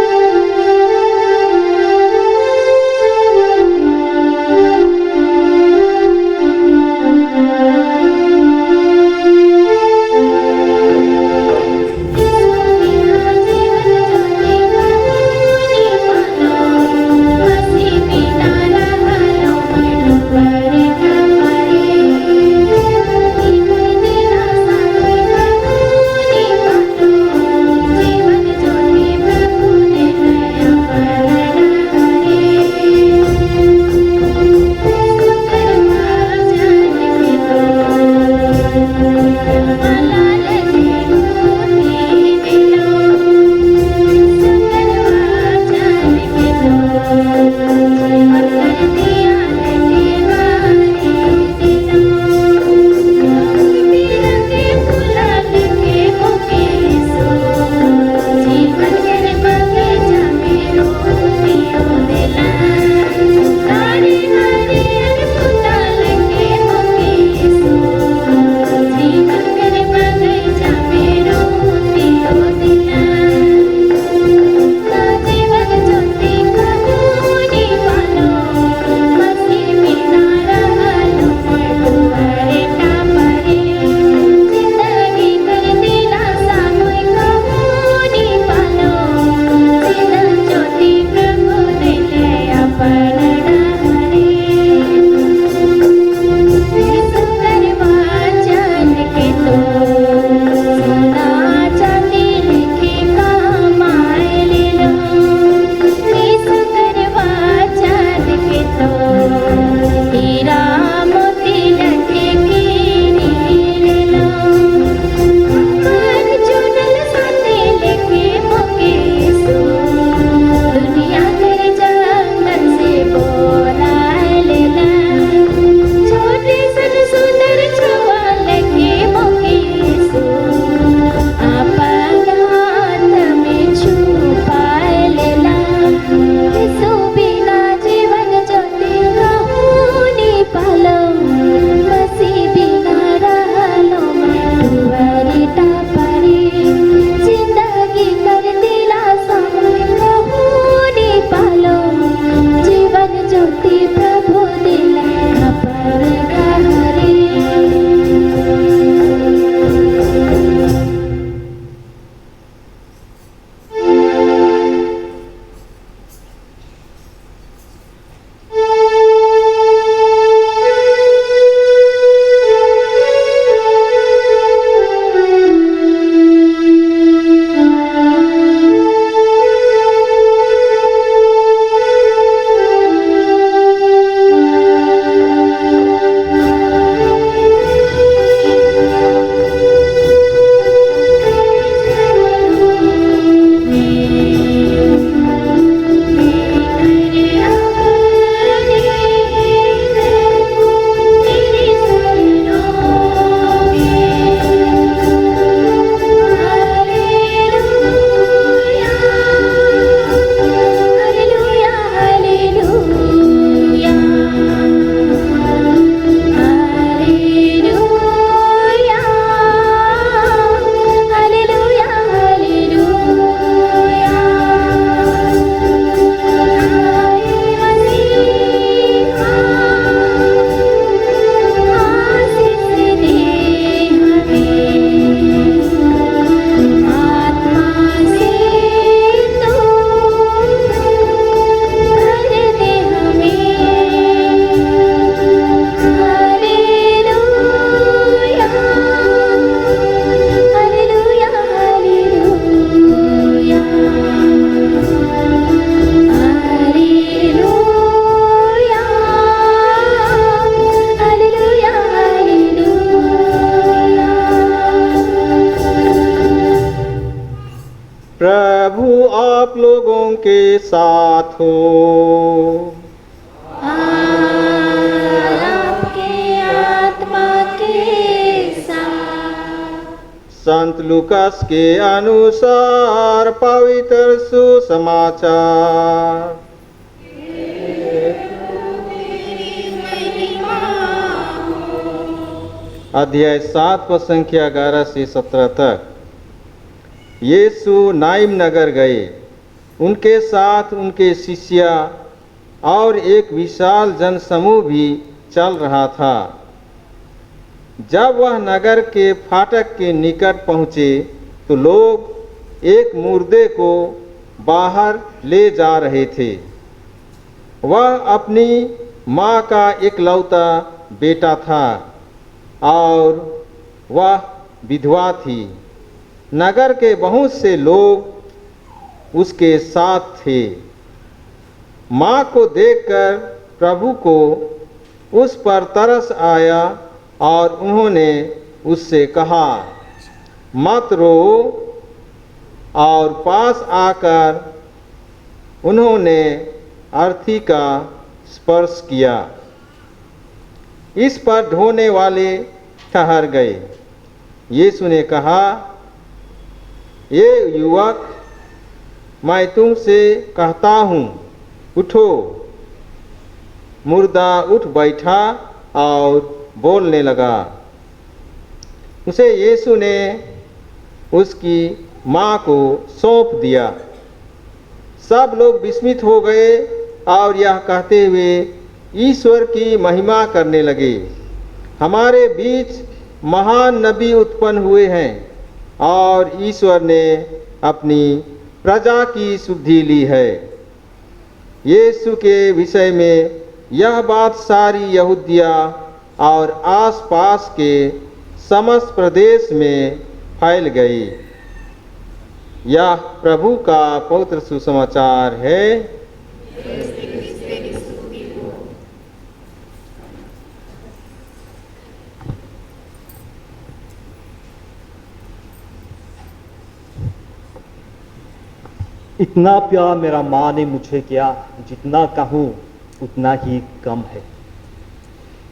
आप लोगों के साथ हो। आपके आत्मा के साथ। संत लूकास के अनुसार पवित्र सुसमाचार। अध्याय 7 व संख्या 11 से 17 तक। यीशु नाइम नगर गए। उनके साथ उनके शिष्य और एक विशाल जनसमूह भी चल रहा था। जब वह नगर के फाटक के निकट पहुँचे तो लोग एक मुर्दे को बाहर ले जा रहे थे। वह अपनी माँ का इकलौता बेटा था और वह विधवा थी। नगर के बहुत से लोग उसके साथ थे। माँ को देखकर प्रभु को उस पर तरस आया और उन्होंने उससे कहा, मत रो। और पास आकर उन्होंने अर्थी का स्पर्श किया। इस पर ढोने वाले ठहर गए। यीशु ने कहा, ये युवक, मैं तुमसे कहता हूँ, उठो। मुर्दा उठ बैठा और बोलने लगा। उसे यीशु ने उसकी माँ को सौंप दिया। सब लोग विस्मित हो गए और यह कहते हुए ईश्वर की महिमा करने लगे, हमारे बीच महान नबी उत्पन्न हुए हैं और ईश्वर ने अपनी प्रजा की सुधि ली है। यीशु के विषय में यह बात सारी यहूदिया और आसपास के समस्त प्रदेश में फैल गई। यह प्रभु का पवित्र सुसमाचार है। इतना प्यार मेरा माँ ने मुझे किया, जितना कहूँ उतना ही कम है।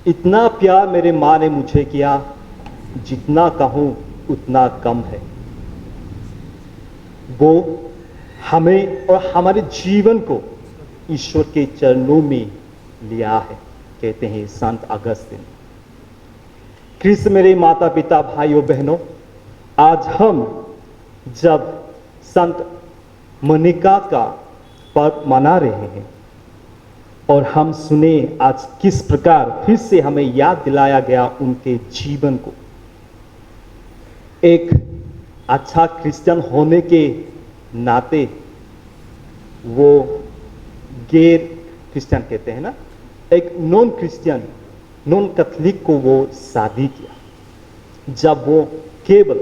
इतना प्यार मेरे माँ ने मुझे किया, जितना कहूँ उतना कम है। वो हमें और हमारे जीवन को ईश्वर के चरणों में लिया है, कहते हैं संत अगस्तिन। क्रिस्त मेरे माता पिता भाइयों बहनों, आज हम जब संत मोनिका का पर्व मना रहे हैं और हम सुने आज किस प्रकार फिर से हमें याद दिलाया गया उनके जीवन को। एक अच्छा क्रिश्चियन होने के नाते वो गैर क्रिश्चियन कहते हैं ना, एक नॉन क्रिश्चियन, नॉन कैथोलिक को वो शादी किया जब वो केवल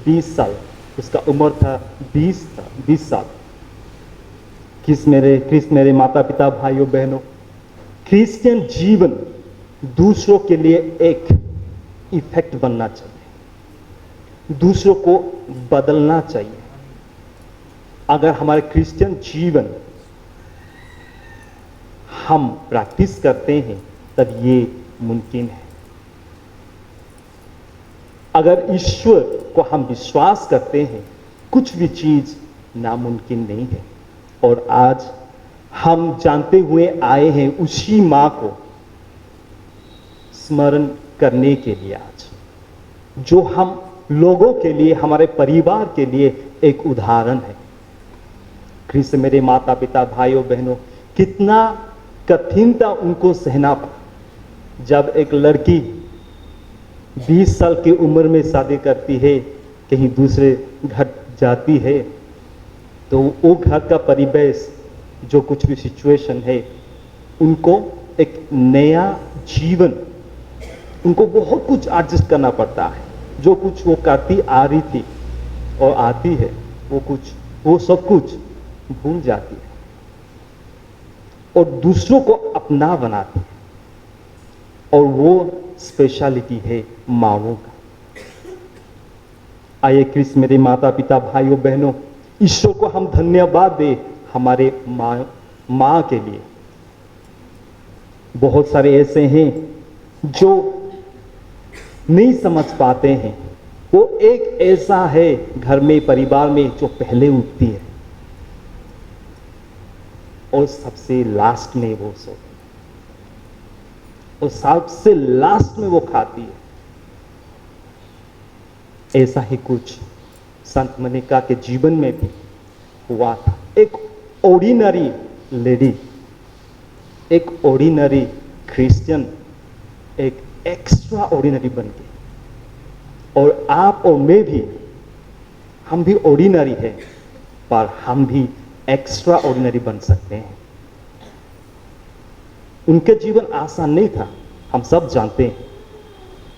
20 साल, उसका उम्र था 20 साल। किस मेरे माता पिता भाइयों बहनों, क्रिश्चियन जीवन दूसरों के लिए एक इफेक्ट बनना चाहिए, दूसरों को बदलना चाहिए। अगर हमारे क्रिश्चियन जीवन हम प्रैक्टिस करते हैं तब ये मुमकिन है। अगर ईश्वर को हम विश्वास करते हैं, कुछ भी चीज नामुमकिन नहीं है। और आज हम जानते हुए आए हैं उसी माँ को स्मरण करने के लिए, आज जो हम लोगों के लिए, हमारे परिवार के लिए एक उदाहरण है। क्रिस्त मेरे माता पिता भाइयों बहनों, कितना कठिन था उनको सहना पड़ा। जब एक लड़की 20 साल की उम्र में शादी करती है, कहीं दूसरे घर जाती है, तो वो घर का परिवेश, जो कुछ भी सिचुएशन है, उनको एक नया जीवन, उनको बहुत कुछ एडजस्ट करना पड़ता है। जो कुछ वो करती आ रही थी और आती है, वो सब कुछ भूल जाती है और दूसरों को अपना बनाती है। और वो स्पेशलिटी है माँओं का। आइए क्रिस्त मेरे माता पिता भाइयों बहनों, ईश्वर को हम धन्यवाद दें हमारे माँ के लिए। बहुत सारे ऐसे हैं जो नहीं समझ पाते हैं। वो एक ऐसा है घर में, परिवार में, जो पहले उठती है और सबसे लास्ट में वो सोती है और सबसे लास्ट में वो खाती है। ऐसा ही कुछ संत मनिका के जीवन में भी हुआ था। एक ऑर्डिनरी लेडी, एक ऑर्डिनरी क्रिश्चियन, एक एक्स्ट्रा ऑर्डिनरी बन गई। और आप और मैं भी, हम भी ऑर्डिनरी है, पर हम भी एक्स्ट्रा ऑर्डिनरी बन सकते हैं। उनके जीवन आसान नहीं था, हम सब जानते हैं।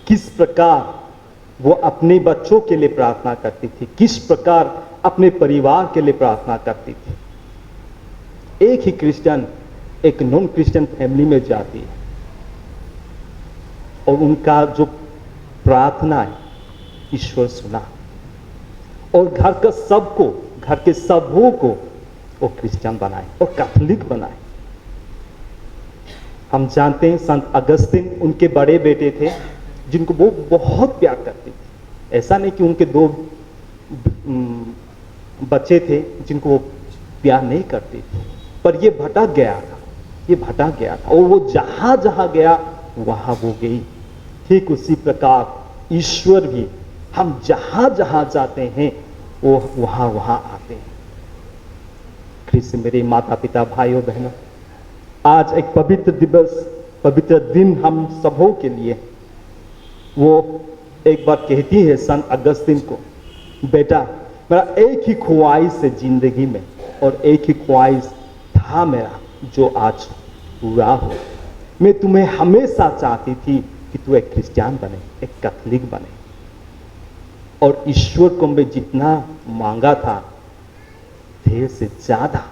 किस प्रकार वो अपने बच्चों के लिए प्रार्थना करती थी, किस प्रकार अपने परिवार के लिए प्रार्थना करती थी। एक ही क्रिश्चियन एक नॉन क्रिश्चियन फैमिली में जाती है और उनका जो प्रार्थना है ईश्वर सुना, और घर के सबों को वो क्रिश्चियन बनाए और कैथोलिक बनाए। हम जानते हैं संत अगस्तिन उनके बड़े बेटे थे जिनको वो बहुत प्यार करते थे। ऐसा नहीं कि उनके 2 बच्चे थे जिनको वो प्यार नहीं करते थे, पर ये भटक गया था और वो जहां जहां गया वहां वो गई। ठीक उसी प्रकार ईश्वर भी हम जहां जहां जाते हैं वो वहां वहां आते हैं। कृष्ण मेरे माता पिता भाइयों बहनों, आज एक पवित्र दिवस, पवित्र दिन हम सबों के लिए। वो एक बार कहती है संत अगस्तिन को, बेटा मेरा एक ही ख्वाहिश है जिंदगी में, और एक ही ख्वाहिश था मेरा जो आज पूरा हो। मैं तुम्हें हमेशा चाहती थी कि तू एक क्रिश्चियन बने, एक कैथोलिक बने, और ईश्वर को मैं जितना मांगा था ढेर से ज्यादा,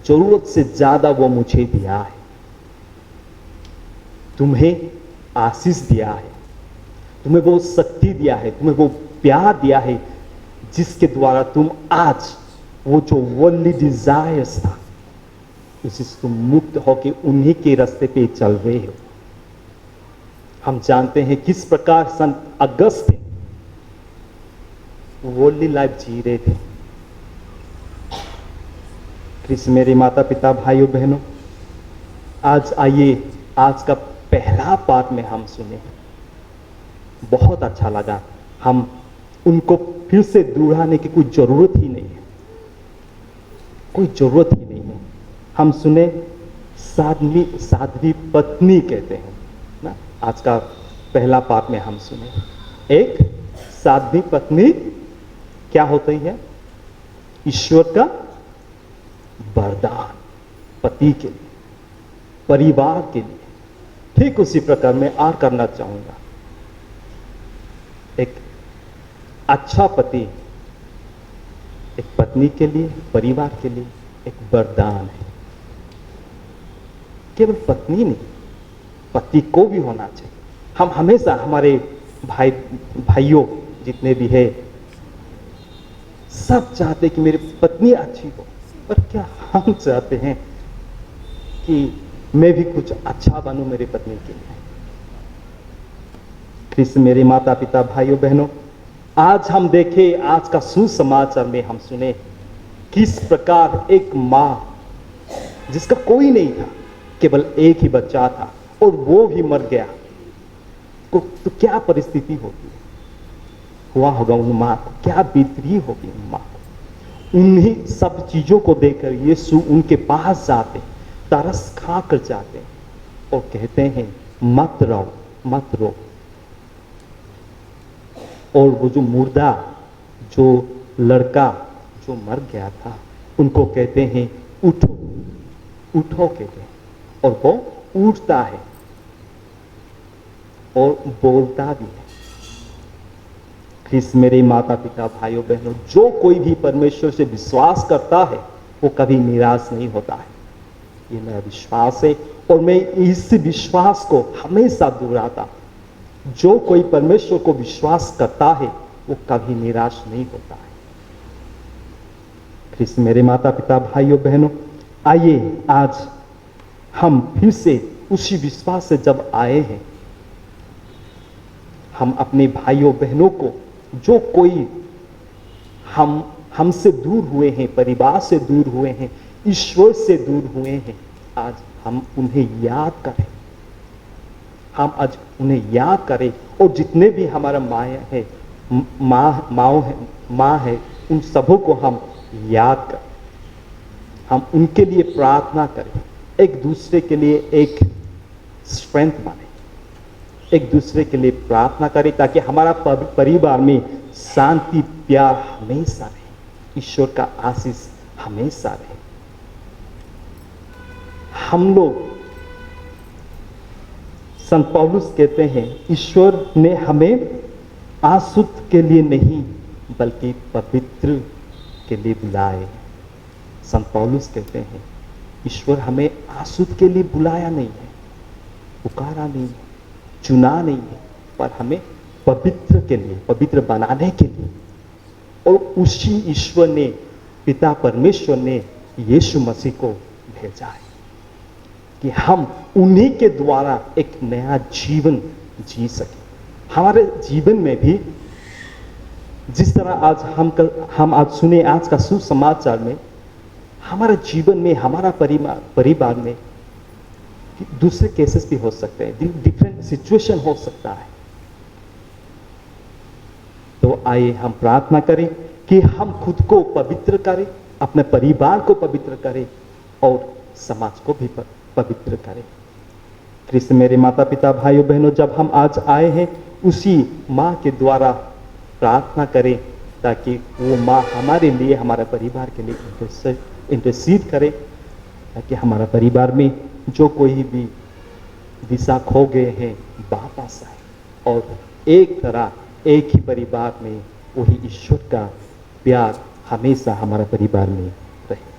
जरूरत से ज्यादा वो मुझे दिया है। तुम्हें आशीष दिया है, तुम्हें वो शक्ति दिया है, तुम्हें वो प्यार दिया है जिसके द्वारा तुम आज वो जो वर्ल्डली डिजायर्स था उसी से तुम मुक्त होके उन्हीं के रास्ते पे चल रहे हो। हम जानते हैं किस प्रकार संत अगस्तिन वर्ल्डली लाइफ जी रहे थे। कृष्ण मेरे माता पिता भाइयों बहनों, आज आइए आज का पहला पाठ में हम सुने, बहुत अच्छा लगा। हम उनको फिर से दोहराने की कोई जरूरत ही नहीं है, कोई जरूरत ही नहीं है। हम सुने साध्वी पत्नी कहते हैं ना, आज का पहला पाठ में हम सुने। एक साध्वी पत्नी क्या होती है? ईश्वर का वरदान पति के लिए, परिवार के लिए। ठीक उसी प्रकार मैं और करना चाहूंगा। एक अच्छा पति एक पत्नी के लिए, परिवार के लिए एक वरदान है। केवल पत्नी नहीं, पति को भी होना चाहिए। हम हमेशा हमारे भाइयों जितने भी है सब चाहते कि मेरी पत्नी अच्छी हो, पर क्या हम चाहते हैं कि मैं भी कुछ अच्छा बनूं मेरी पत्नी के लिए? कृष्ण मेरे माता पिता भाइयों बहनों, आज हम देखें, आज का सुसमाचार में हम सुने किस प्रकार एक मां जिसका कोई नहीं था, केवल एक ही बच्चा था और वो भी मर गया, तो क्या परिस्थिति होगी हुआ होगा उन मां को, क्या बीतरी होगी उन मां को। उन्हीं सब चीजों को देखकर यीशु उनके पास जाते, तरस खा कर जाते और कहते हैं मत रो, मत रो। और वो जो मुर्दा, जो लड़का जो मर गया था, उनको कहते हैं उठो, उठो कहते हैं, और वो उठता है और बोलता भी है। कृष्ण मेरे माता पिता भाइयों बहनों, जो कोई भी परमेश्वर से विश्वास करता है वो कभी निराश नहीं होता है, ये मेरा विश्वास है और मैं इस विश्वास को हमेशा दोहराता। जो कोई परमेश्वर को विश्वास करता है वो कभी निराश नहीं होता है। कृष्ण मेरे माता पिता भाइयों बहनों, आइए आज हम फिर से उसी विश्वास से जब आए हैं, हम अपने भाइयों बहनों को, जो कोई हमसे दूर हुए हैं, परिवार से दूर हुए हैं, ईश्वर से दूर हुए हैं, आज हम उन्हें याद करें। हम आज उन्हें याद करें और जितने भी हमारा माँ है, उन सबों को हम याद करें। हम उनके लिए प्रार्थना करें, एक दूसरे के लिए एक स्ट्रेंथ बने, एक दूसरे के लिए प्रार्थना करें ताकि हमारा परिवार में शांति प्यार हमेशा रहे, ईश्वर का आशीष हमेशा रहे। हम लोग, संत पौलुस कहते हैं, ईश्वर ने हमें अशुद्ध के लिए नहीं बल्कि पवित्र के लिए बुलाए। संत पौलुस कहते हैं ईश्वर हमें अशुद्ध के लिए बुलाया नहीं है, पुकारा नहीं है, चुना नहीं है, पर हमें पवित्र के लिए, पवित्र बनाने के लिए। और उसी ईश्वर ने, पिता परमेश्वर ने यीशु मसीह को भेजा है कि हम उन्हीं के द्वारा एक नया जीवन जी सके। हमारे जीवन में भी जिस तरह आज हम आज सुने आज का सुसमाचार में, हमारे जीवन में, हमारा परिवार में दूसरे केसेस भी हो सकते हैं, डिफरेंट सिचुएशन हो सकता है। तो आइए हम प्रार्थना करें कि हम खुद को पवित्र करें, अपने परिवार को पवित्र करें और समाज को भी पवित्र करें। कृष्ण मेरे माता पिता भाइयों बहनों, जब हम आज आए हैं, उसी माँ के द्वारा प्रार्थना करें ताकि वो माँ हमारे लिए, हमारे परिवार के लिए इंटरसीड करे, ताकि हमारा परिवार में जो कोई भी दिशा खो गए हैं वापस आए और एक तरह, एक ही परिवार में वही ईश्वर का प्यार हमेशा हमारा परिवार में रहे।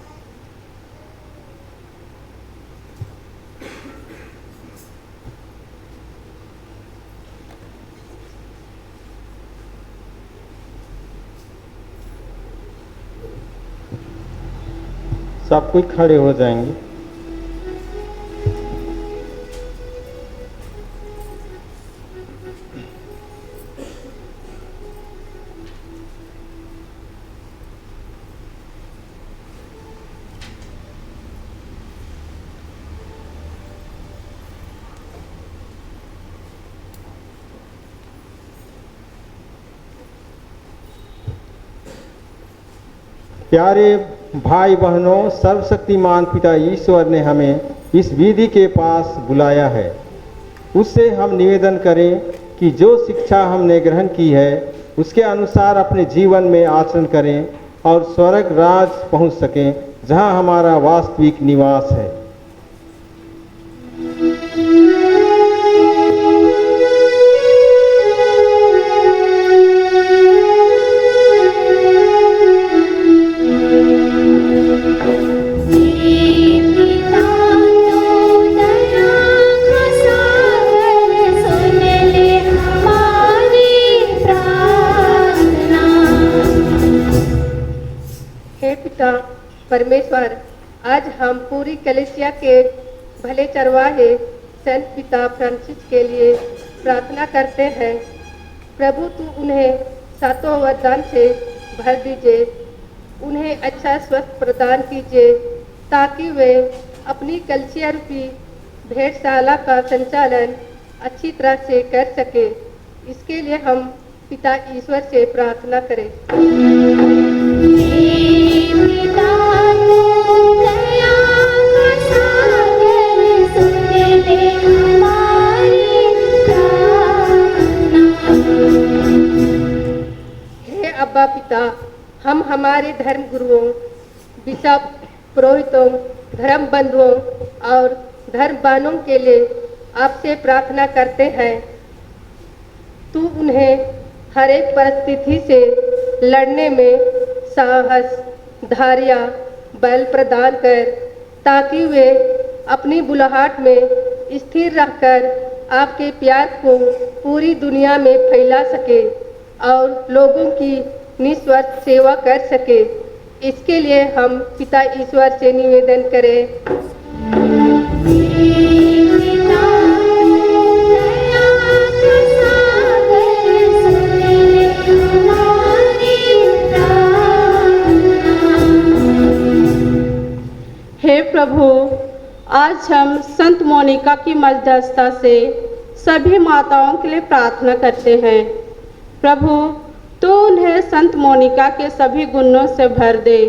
सब कोई खड़े हो जाएंगे। प्यारे भाई बहनों, सर्वशक्तिमान पिता ईश्वर ने हमें इस विधि के पास बुलाया है। उससे हम निवेदन करें कि जो शिक्षा हमने ग्रहण की है उसके अनुसार अपने जीवन में आचरण करें और स्वर्ग राज पहुंच सकें, जहां हमारा वास्तविक निवास है। परमेश्वर, आज हम पूरी कलीसिया के भले चरवाहे संत पिता फ्रांसिस के लिए प्रार्थना करते हैं। प्रभु, तू उन्हें सातों वरदान से भर दीजिए, उन्हें अच्छा स्वस्थ प्रदान कीजिए ताकि वे अपनी कलीसिया रूपी भेड़शाला का संचालन अच्छी तरह से कर सके। इसके लिए हम पिता ईश्वर से प्रार्थना करें। हे अब्बा पिता, हम हमारे धर्म गुरुओं, बिशप, पुरोहितों, धर्म बंधुओं और धर्मवानों के लिए आपसे प्रार्थना करते हैं। तू उन्हें हर एक परिस्थिति से लड़ने में साहस, धैर्य, बल प्रदान कर ताकि वे अपनी बुलाहट में स्थिर रहकर आपके प्यार को पूरी दुनिया में फैला सके और लोगों की निस्वार्थ सेवा कर सके। इसके लिए हम पिता ईश्वर से निवेदन करें। हे प्रभु, आज हम संत मोनिका की मध्यस्थता से सभी माताओं के लिए प्रार्थना करते हैं। प्रभु, तो उन्हें संत मोनिका के सभी गुणों से भर दे,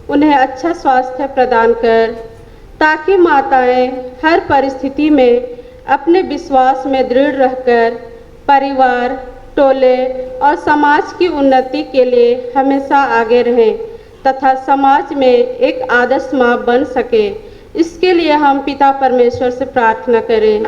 उन्हें अच्छा स्वास्थ्य प्रदान कर, ताकि माताएं हर परिस्थिति में अपने विश्वास में दृढ़ रहकर परिवार, टोले और समाज की उन्नति के लिए हमेशा आगे रहें तथा समाज में एक आदर्श माँ बन सके। इसके लिए हम पिता परमेश्वर से प्रार्थना करें।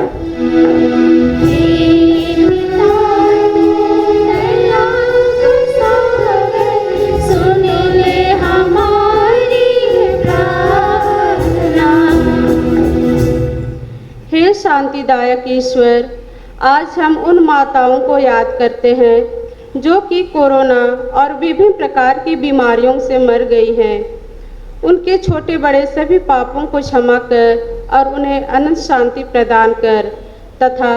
हे शांतिदायक ईश्वर, आज हम उन माताओं को याद करते हैं जो कि कोरोना और विभिन्न प्रकार की बीमारियों से मर गई हैं। उनके छोटे बड़े सभी पापों को क्षमा कर और उन्हें अनंत शांति प्रदान कर तथा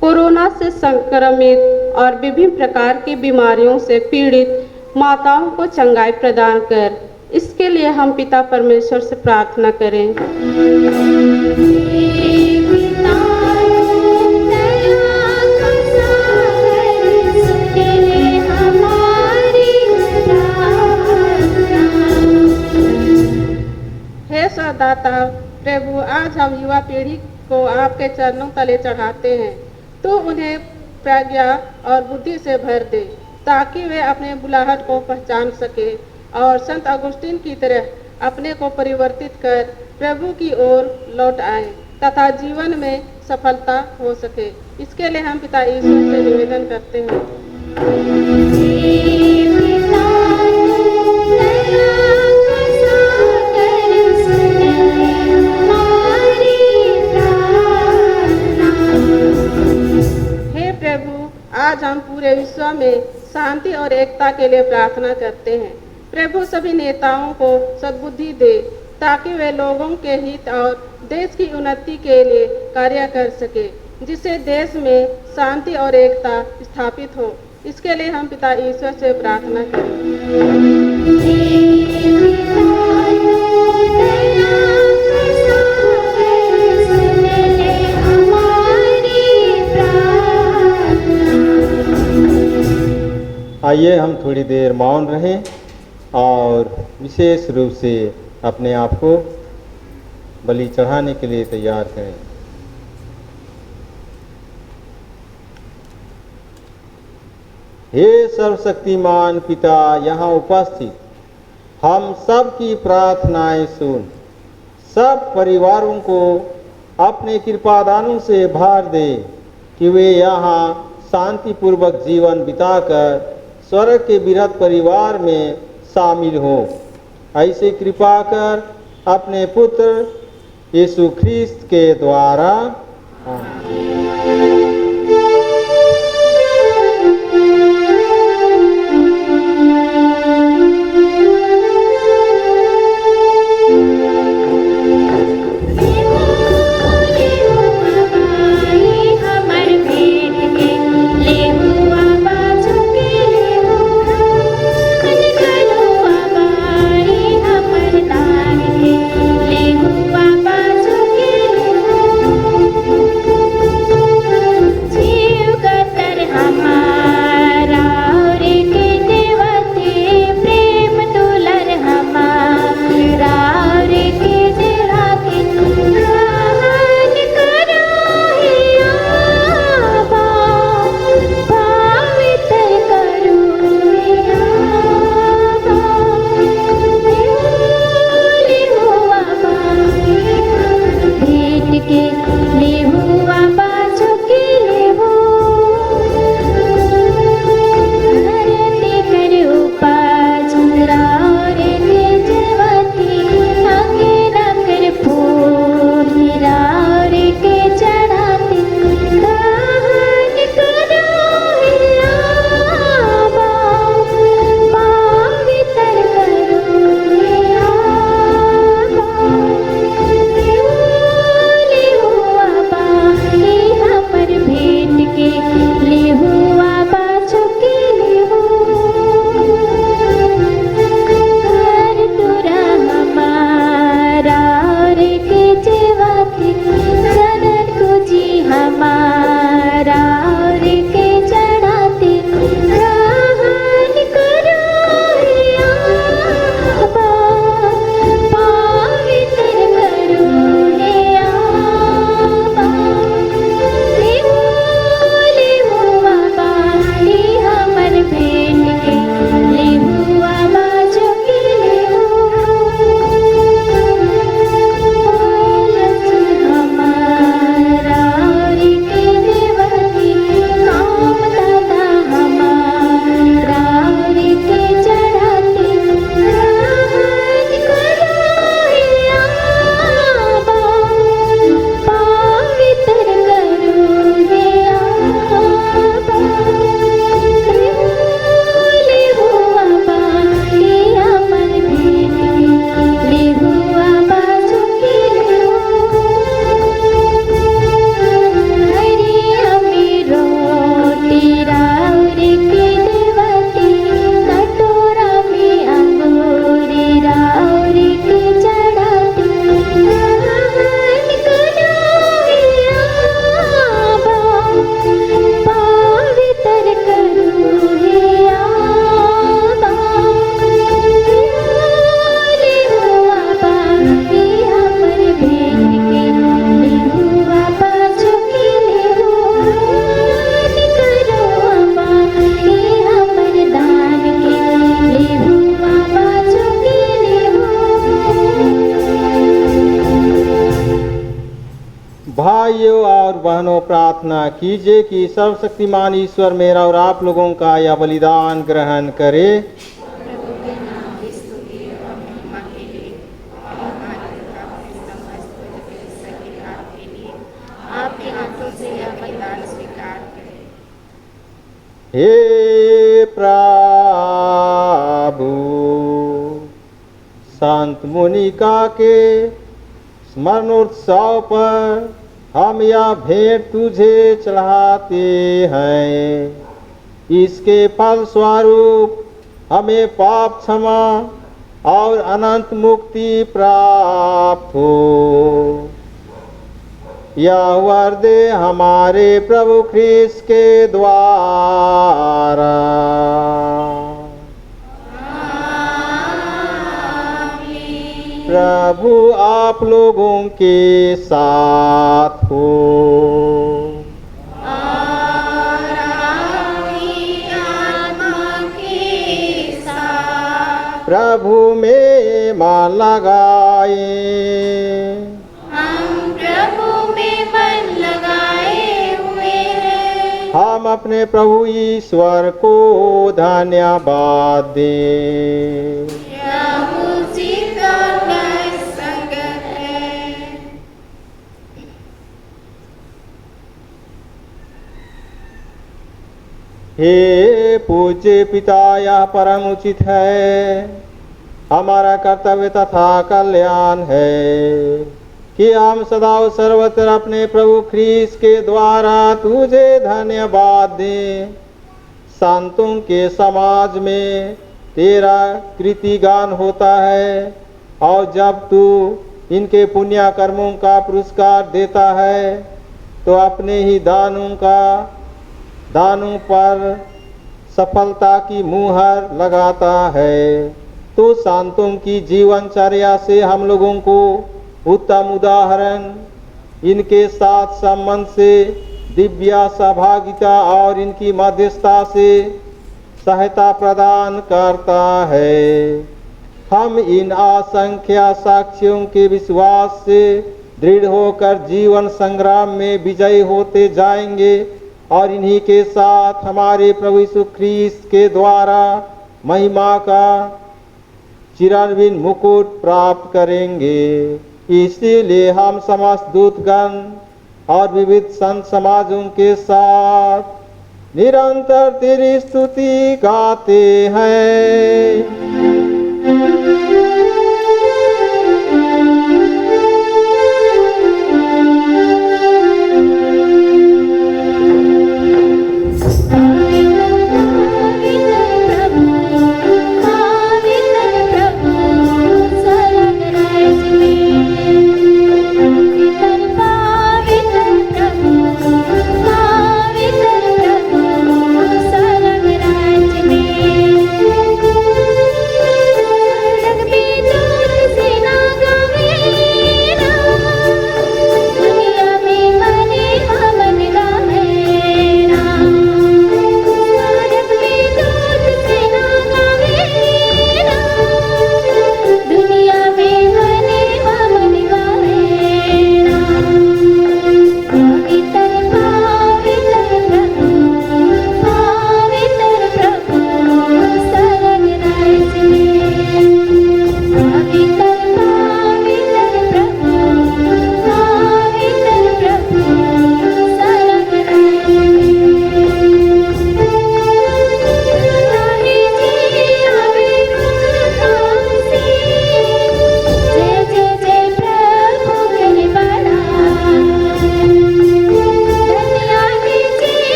कोरोना से संक्रमित और विभिन्न प्रकार की बीमारियों से पीड़ित माताओं को चंगाई प्रदान कर। इसके लिए हम पिता परमेश्वर से प्रार्थना करें। हे सदाता प्रभु, आज हम युवा पीढ़ी को आपके चरणों तले चढ़ाते हैं, तो उन्हें प्रज्ञा और बुद्धि से भर दे, ताकि वे अपने बुलाहट को पहचान सके और संत अगुस्तीन की तरह अपने को परिवर्तित कर प्रभु की ओर लौट आए तथा जीवन में सफलता हो सके। इसके लिए हम पिता ईश्वर से निवेदन करते हैं। हे प्रभु, आज हम पूरे विश्व में शांति और एकता के लिए प्रार्थना करते हैं। प्रभु, सभी नेताओं को सद्बुद्धि दे, ताकि वे लोगों के हित और देश की उन्नति के लिए कार्य कर सके, जिससे देश में शांति और एकता स्थापित हो। इसके लिए हम पिता ईश्वर से प्रार्थना करें। आइए हम थोड़ी देर मौन रहें और विशेष रूप से अपने आप को बलि चढ़ाने के लिए तैयार करें। हे सर्वशक्तिमान पिता, यहाँ उपस्थित हम सब की प्रार्थनाएं सुन, सब परिवारों को अपने कृपादानों से भर दे कि वे यहाँ शांतिपूर्वक जीवन बिताकर स्वर्ग के बृहत् परिवार में शामिल हो। ऐसे कृपा कर अपने पुत्र यीशु ख्रिस्त के द्वारा। बहनों प्रार्थना कीजिए कि सर्वशक्तिमान ईश्वर मेरा और आप लोगों का यह बलिदान ग्रहण करे। आपके हाथों से यह बलिदान स्वीकार करें। हे प्रभु, संत मोनिका के स्मरणोत्सव पर हम यह भेंट तुझे चढ़ाते हैं। इसके फल स्वरूप हमें पाप क्षमा और अनंत मुक्ति प्राप्त हो। यह वर दे हमारे प्रभु ख्रीस्त के द्वारा। प्रभु आप लोगों के साथ हो। और आपकी आत्मा के साथ। प्रभु में मन लगाए। हम प्रभु में मन लगाए हुए हैं। हम अपने प्रभु ईश्वर को धन्यवाद दें। यह उचित और संगत है। हे पूज्य पिता, यह परम उचित है, हमारा कर्तव्य तथा कल्याण है कि हम सदा और सर्वत्र अपने प्रभु ख्रीस्त के द्वारा तुझे धन्यवाद दें। संतों के समाज में तेरा कृतिगान होता है और जब तू इनके पुण्य कर्मों का पुरस्कार देता है तो अपने ही दानों पर सफलता की मुहर लगाता है। तो संतों की जीवनचर्या से हम लोगों को उत्तम उदाहरण, इनके साथ संबंध से दिव्य सहभागिता और इनकी मध्यस्थता से सहायता प्रदान करता है। हम इन असंख्य साक्ष्यों के विश्वास से दृढ़ होकर जीवन संग्राम में विजयी होते जाएंगे और इन्हीं के साथ हमारे प्रभु यीशु ख्रीस्त के द्वारा महिमा का चिरंजीव मुकुट प्राप्त करेंगे। इसीलिए हम समस्त दूतगण और विविध संत समाजों के साथ निरंतर तेरी स्तुति गाते हैं।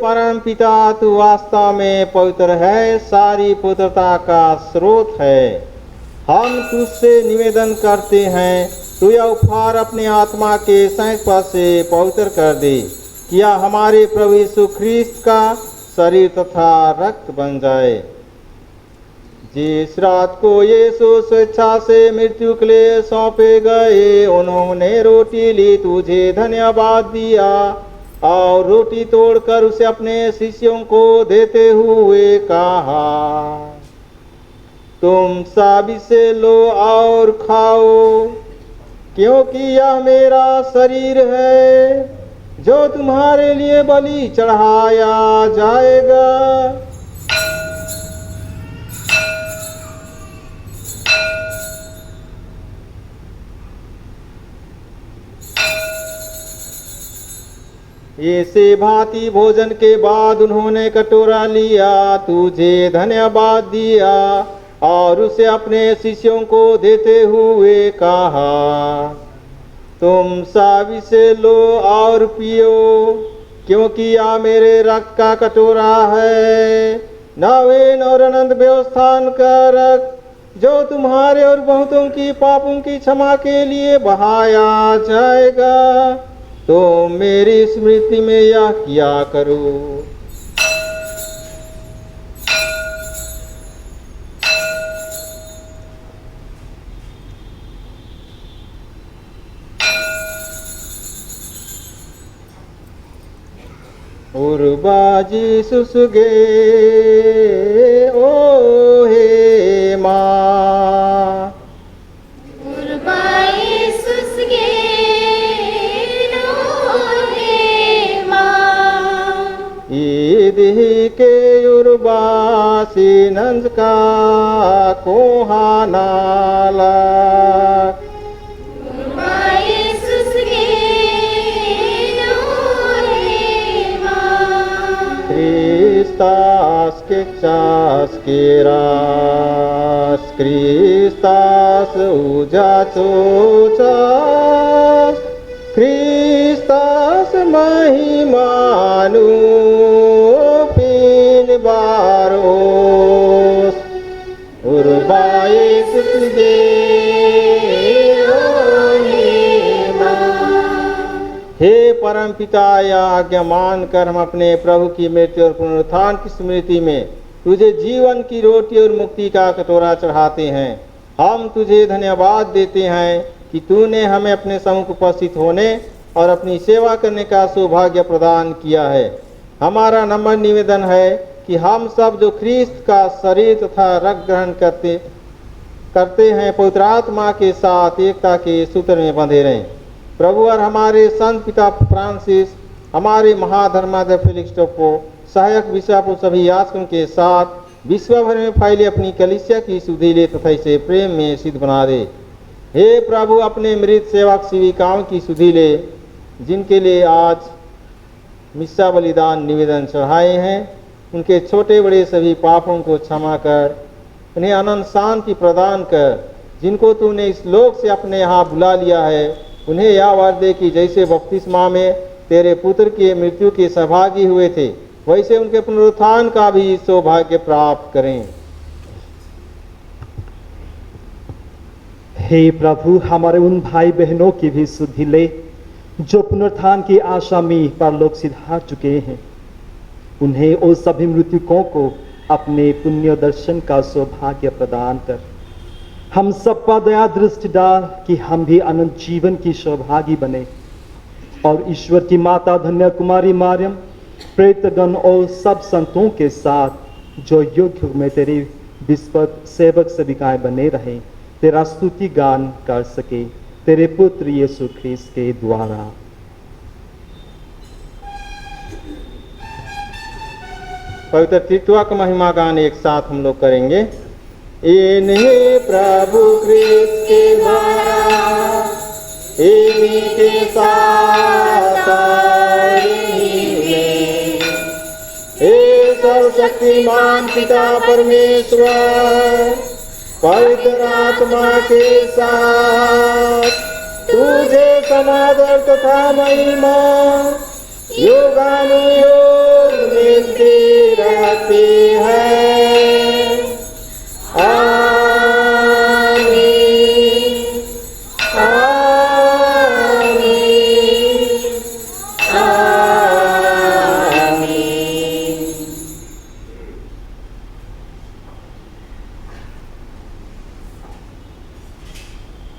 परम पिता, तू वास्तव में पवित्र है, सारी पवित्रता का स्रोत है। हम तुझसे निवेदन करते हैं, तू यह उपहार अपने आत्मा के संकल्प से पवित्र कर दे, किया हमारे प्रभु यीशु ख्रीस्त का शरीर तथा रक्त बन जाए। जिस रात को यीशु स्वेच्छा से मृत्यु के लिए सौंपे गए, उन्होंने रोटी ली, तुझे धन्यवाद दिया और रोटी तोड़कर उसे अपने शिष्यों को देते हुए कहा, तुम सब इसे लो और खाओ, क्योंकि यह मेरा शरीर है जो तुम्हारे लिए बलि चढ़ाया जाएगा। ऐसे भांति भोजन के बाद उन्होंने कटोरा लिया, तुझे धन्यवाद दिया और उसे अपने शिष्यों को देते हुए कहा, तुम सब इसे लो और पियो, क्योंकि यह मेरे रक्त का कटोरा है, नवीन और अनंत व्यवस्थान का रक्त, जो तुम्हारे और बहुतों की पापों की क्षमा के लिए बहाया जाएगा। तो मेरी स्मृति में यह किया करो। उर्बाजी सुसुगे ओ हे माँ, उर्बाई सुसगे नो हे माँ, ईदी के उर्बासी नंज का कोहानाला, उर्बाई सुसगे Christas que chas quieras, Christas ujachochas, Christas mahimanu pilbaros, urbae suge हे परम पिता, यह आज्ञा मानकर हम अपने प्रभु की मृत्यु और पुनरुत्थान की स्मृति में तुझे जीवन की रोटी और मुक्ति का कटोरा चढ़ाते हैं। हम तुझे धन्यवाद देते हैं कि तूने हमें अपने सम्मुख उपस्थित होने और अपनी सेवा करने का सौभाग्य प्रदान किया है। हमारा नम्र निवेदन है कि हम सब जो ख्रीस्त का शरीर तथा रक्त ग्रहण करते हैं, पवित्र आत्मा के साथ एकता के सूत्र में बंधे रहें। प्रभु और हमारे संत पिता फ्रांसिस, हमारे महाधर्माध्यक्ष फेलिक्स टोप्पो, सहायक बिशप और सभी याजकों के साथ विश्व भर में फैले अपनी कलीसिया की सुधीले तथा इसे प्रेम में सिद्ध बना दे। हे प्रभु, अपने मृत सेवक सेविकाओं की सुधीले, जिनके लिए आज मिस्सा बलिदान निवेदन चढ़ाए हैं, उनके छोटे बड़े सभी पापों को क्षमा कर उन्हें अनंत शांति प्रदान कर। जिनको तूने इस लोक से अपने यहाँ बुला लिया है, उन्हें यह वर दे कि जैसे बपतिस्मा में तेरे पुत्र की मृत्यु के सहभागी हुए थे, वैसे उनके पुनरुत्थान का भी सौभाग्य प्राप्त करें। हे प्रभु, हमारे उन भाई बहनों की भी सुधि ले जो पुनरुत्थान की आशा में परलोक सिधार चुके हैं। उन्हें और सभी मृतकों को अपने पुण्य दर्शन का सौभाग्य प्रदान कर। हम सब पर दया दृष्टि डाल कि हम भी अनंत जीवन की सौभागी बने और ईश्वर की माता धन्य कुमारी मारियम, प्रेतगण और सब संतों के साथ जो युग युग में तेरी विस्पत सेवक सेविकाएं बने रहें, तेरा स्तुति गान कर सके, तेरे पुत्र यीशु ख्रीस्त के द्वारा। पवित्र त्रित्व का महिमा गान एक साथ हम लोग करेंगे। इन्हीं प्रभु ख्रीस्त के द्वारा, इन्हीं के साथ, हे सर्वशक्तिमान पिता परमेश्वर, पवित्र आत्मा के साथ तुझे समादर तथा महिमा युगानुयोग मिलती रहती है। आमीन।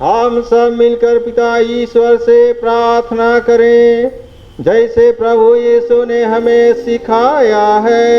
हम सब मिलकर पिता ईश्वर से प्रार्थना करें, जैसे प्रभु यीशु ने हमें सिखाया है।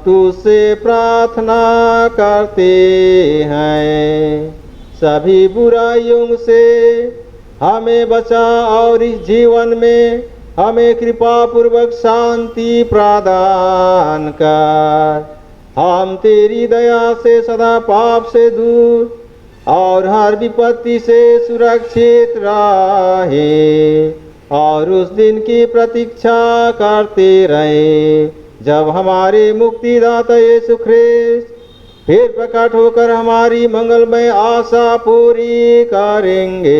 तुझसे प्रार्थना करते हैं, सभी बुराइयों से हमें बचा और इस जीवन में हमें कृपा पूर्वक शांति प्रदान कर। हम तेरी दया से सदा पाप से दूर और हर विपत्ति से सुरक्षित रहे और उस दिन की प्रतीक्षा करते रहे जब हमारे मुक्तिदाता यीशु ख्रिस्त फिर प्रकट होकर हमारी मंगलमय आशा पूरी करेंगे।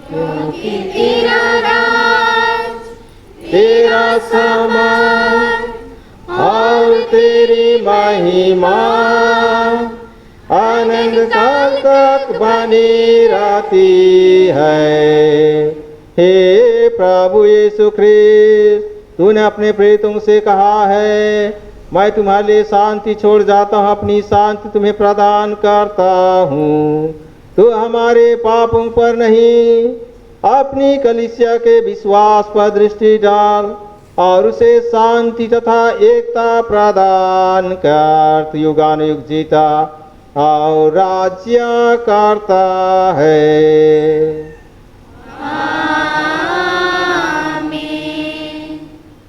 क्योंकि तेरा राज, तेरा सामान और तेरी महिमा अनंत काल तक बनी रहती है। हे प्रभु यीशु ख्रिस्त, तूने अपने प्रेरितों से कहा है, मैं तुम्हारे लिए शांति छोड़ जाता हूँ, अपनी शांति तुम्हें प्रदान करता हूँ। तू हमारे पापों पर नहीं, अपनी कलीसिया के विश्वास पर दृष्टि डाल और उसे शांति तथा एकता प्रदान कर। तू युगानुयुग जीता और राज्य करता है।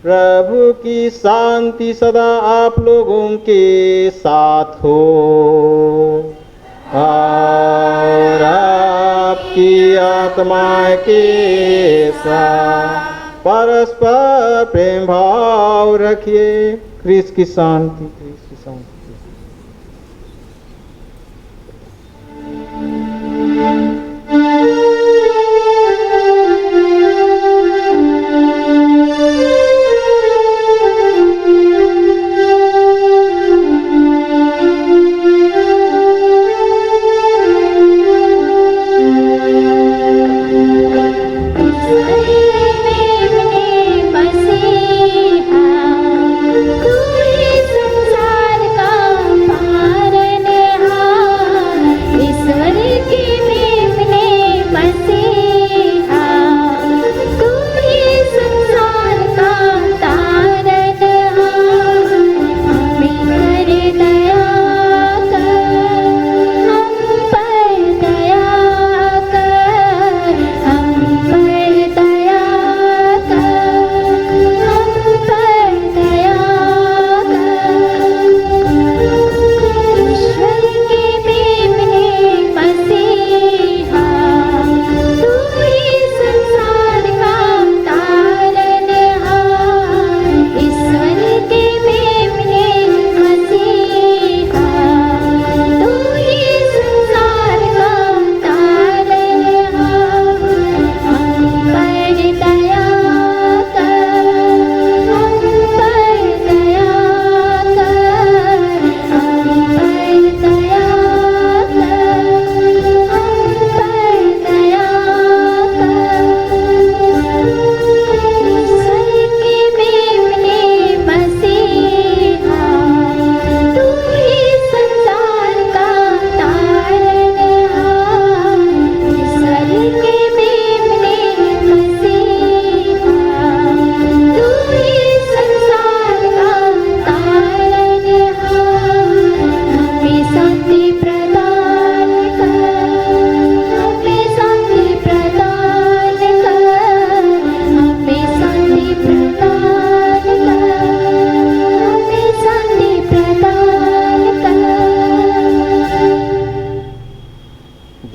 प्रभु की शांति सदा आप लोगों के साथ हो और आपकी आत्मा के साथ परस्पर प्रेम भाव रखिए। क्रिस्त की शांति, क्रिस्त की शांति।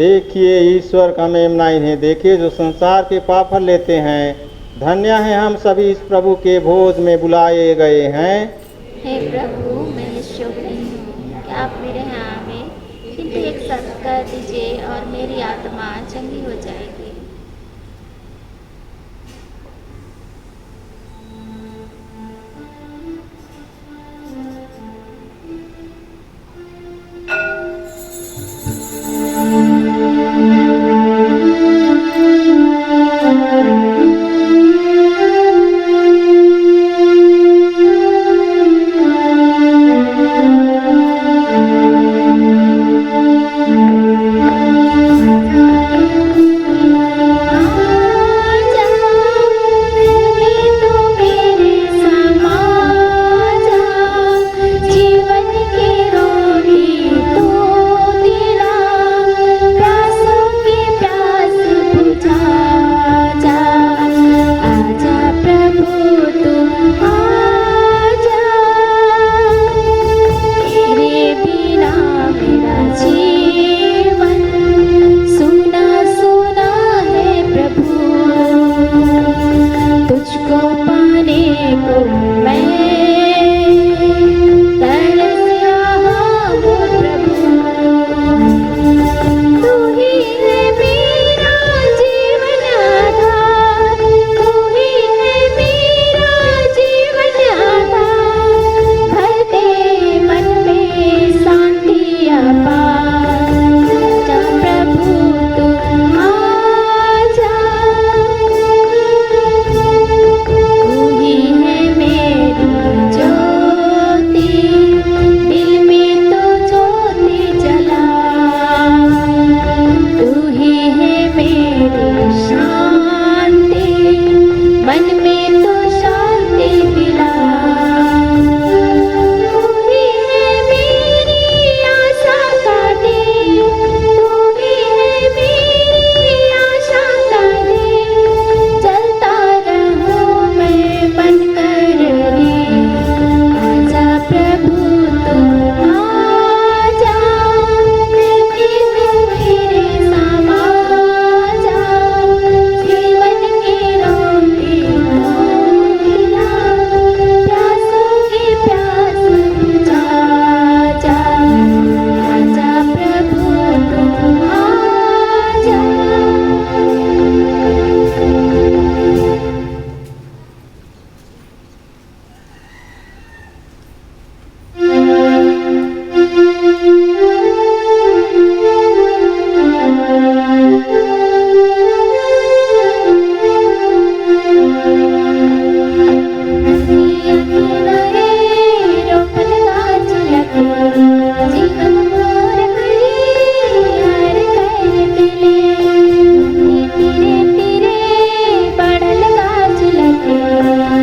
देखिए ईश्वर का मेमना इन्हें देखिए जो संसार के पाप हर लेते हैं। धन्य हैं हम सभी इस प्रभु के भोज में बुलाए गए हैं। हे प्रभु, मैं योग्य नहीं हूँ कि आप मेरे यहाँ आवे, किंतु एक शब्द कह दीजिए और मेरी आत्मा चंगी हो जाएगी।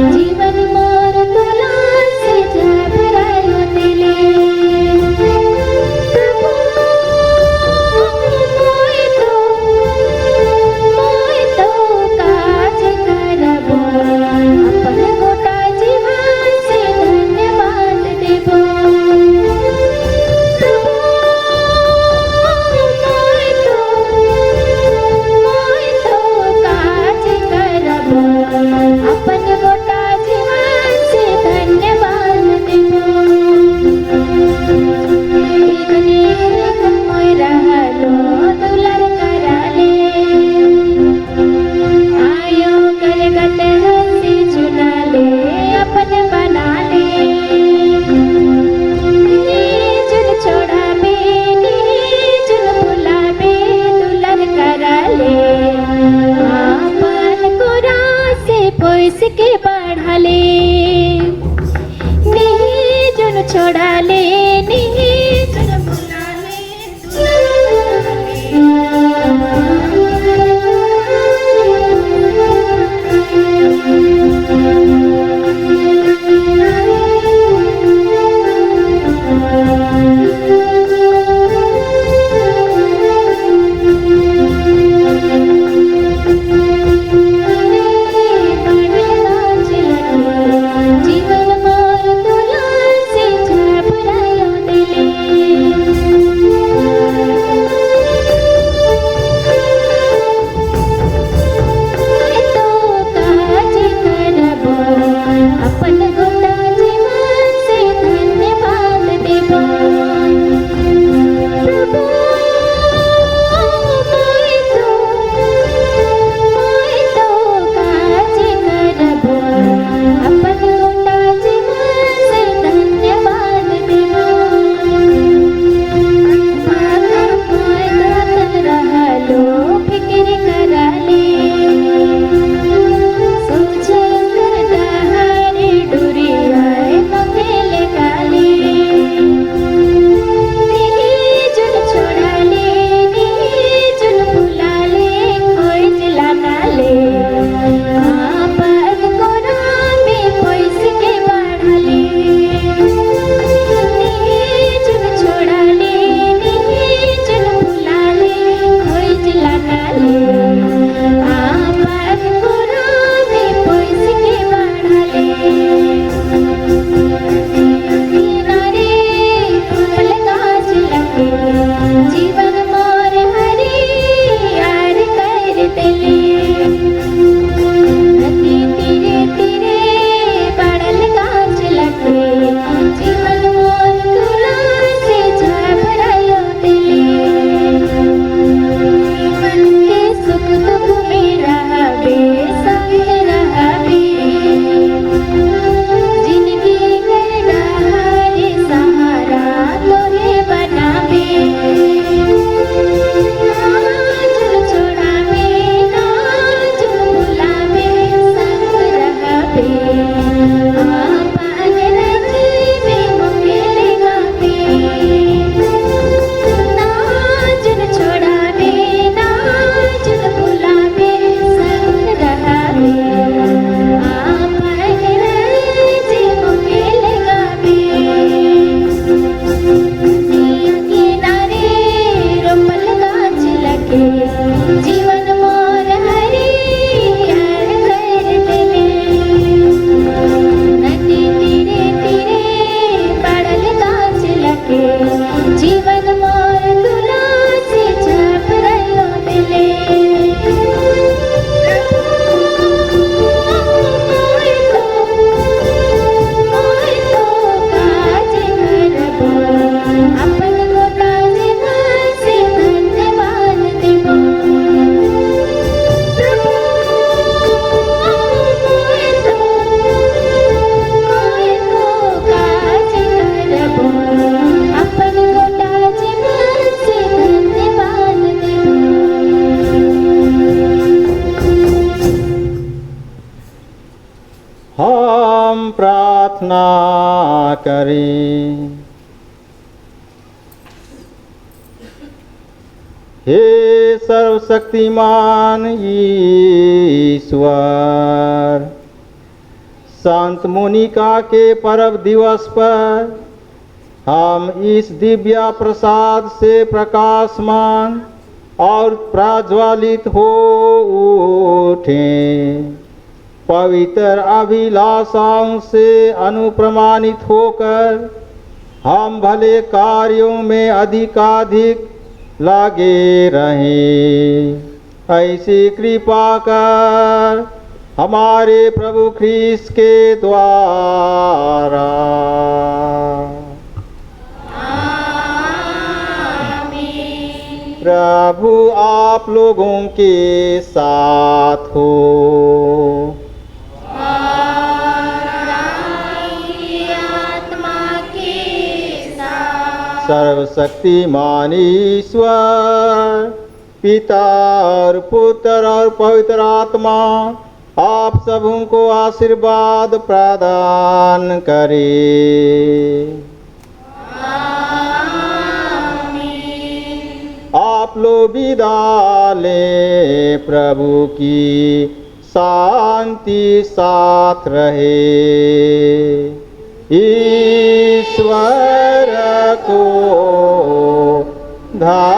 जीवन मोर तुला से जा करें। हे सर्वशक्तिमान ईश्वर, संत मोनिका के पर्व दिवस पर हम इस दिव्य प्रसाद से प्रकाशमान और प्रज्वलित हो उठें। पवित्र अभिलाषाओं से अनुप्रमाणित होकर हम भले कार्यों में अधिकाधिक लगे रहें। ऐसी कृपा कर हमारे प्रभु ख्रीस्त के द्वारा। प्रभु आप लोगों के साथ हो। सर्वशक्तिमान ईश्वर पिता और पुत्र और पवित्र आत्मा आप सबों को आशीर्वाद प्रदान करे। आप लोग विदा लें। प्रभु की शांति साथ रहे। ईश्वर को धन्यवाद।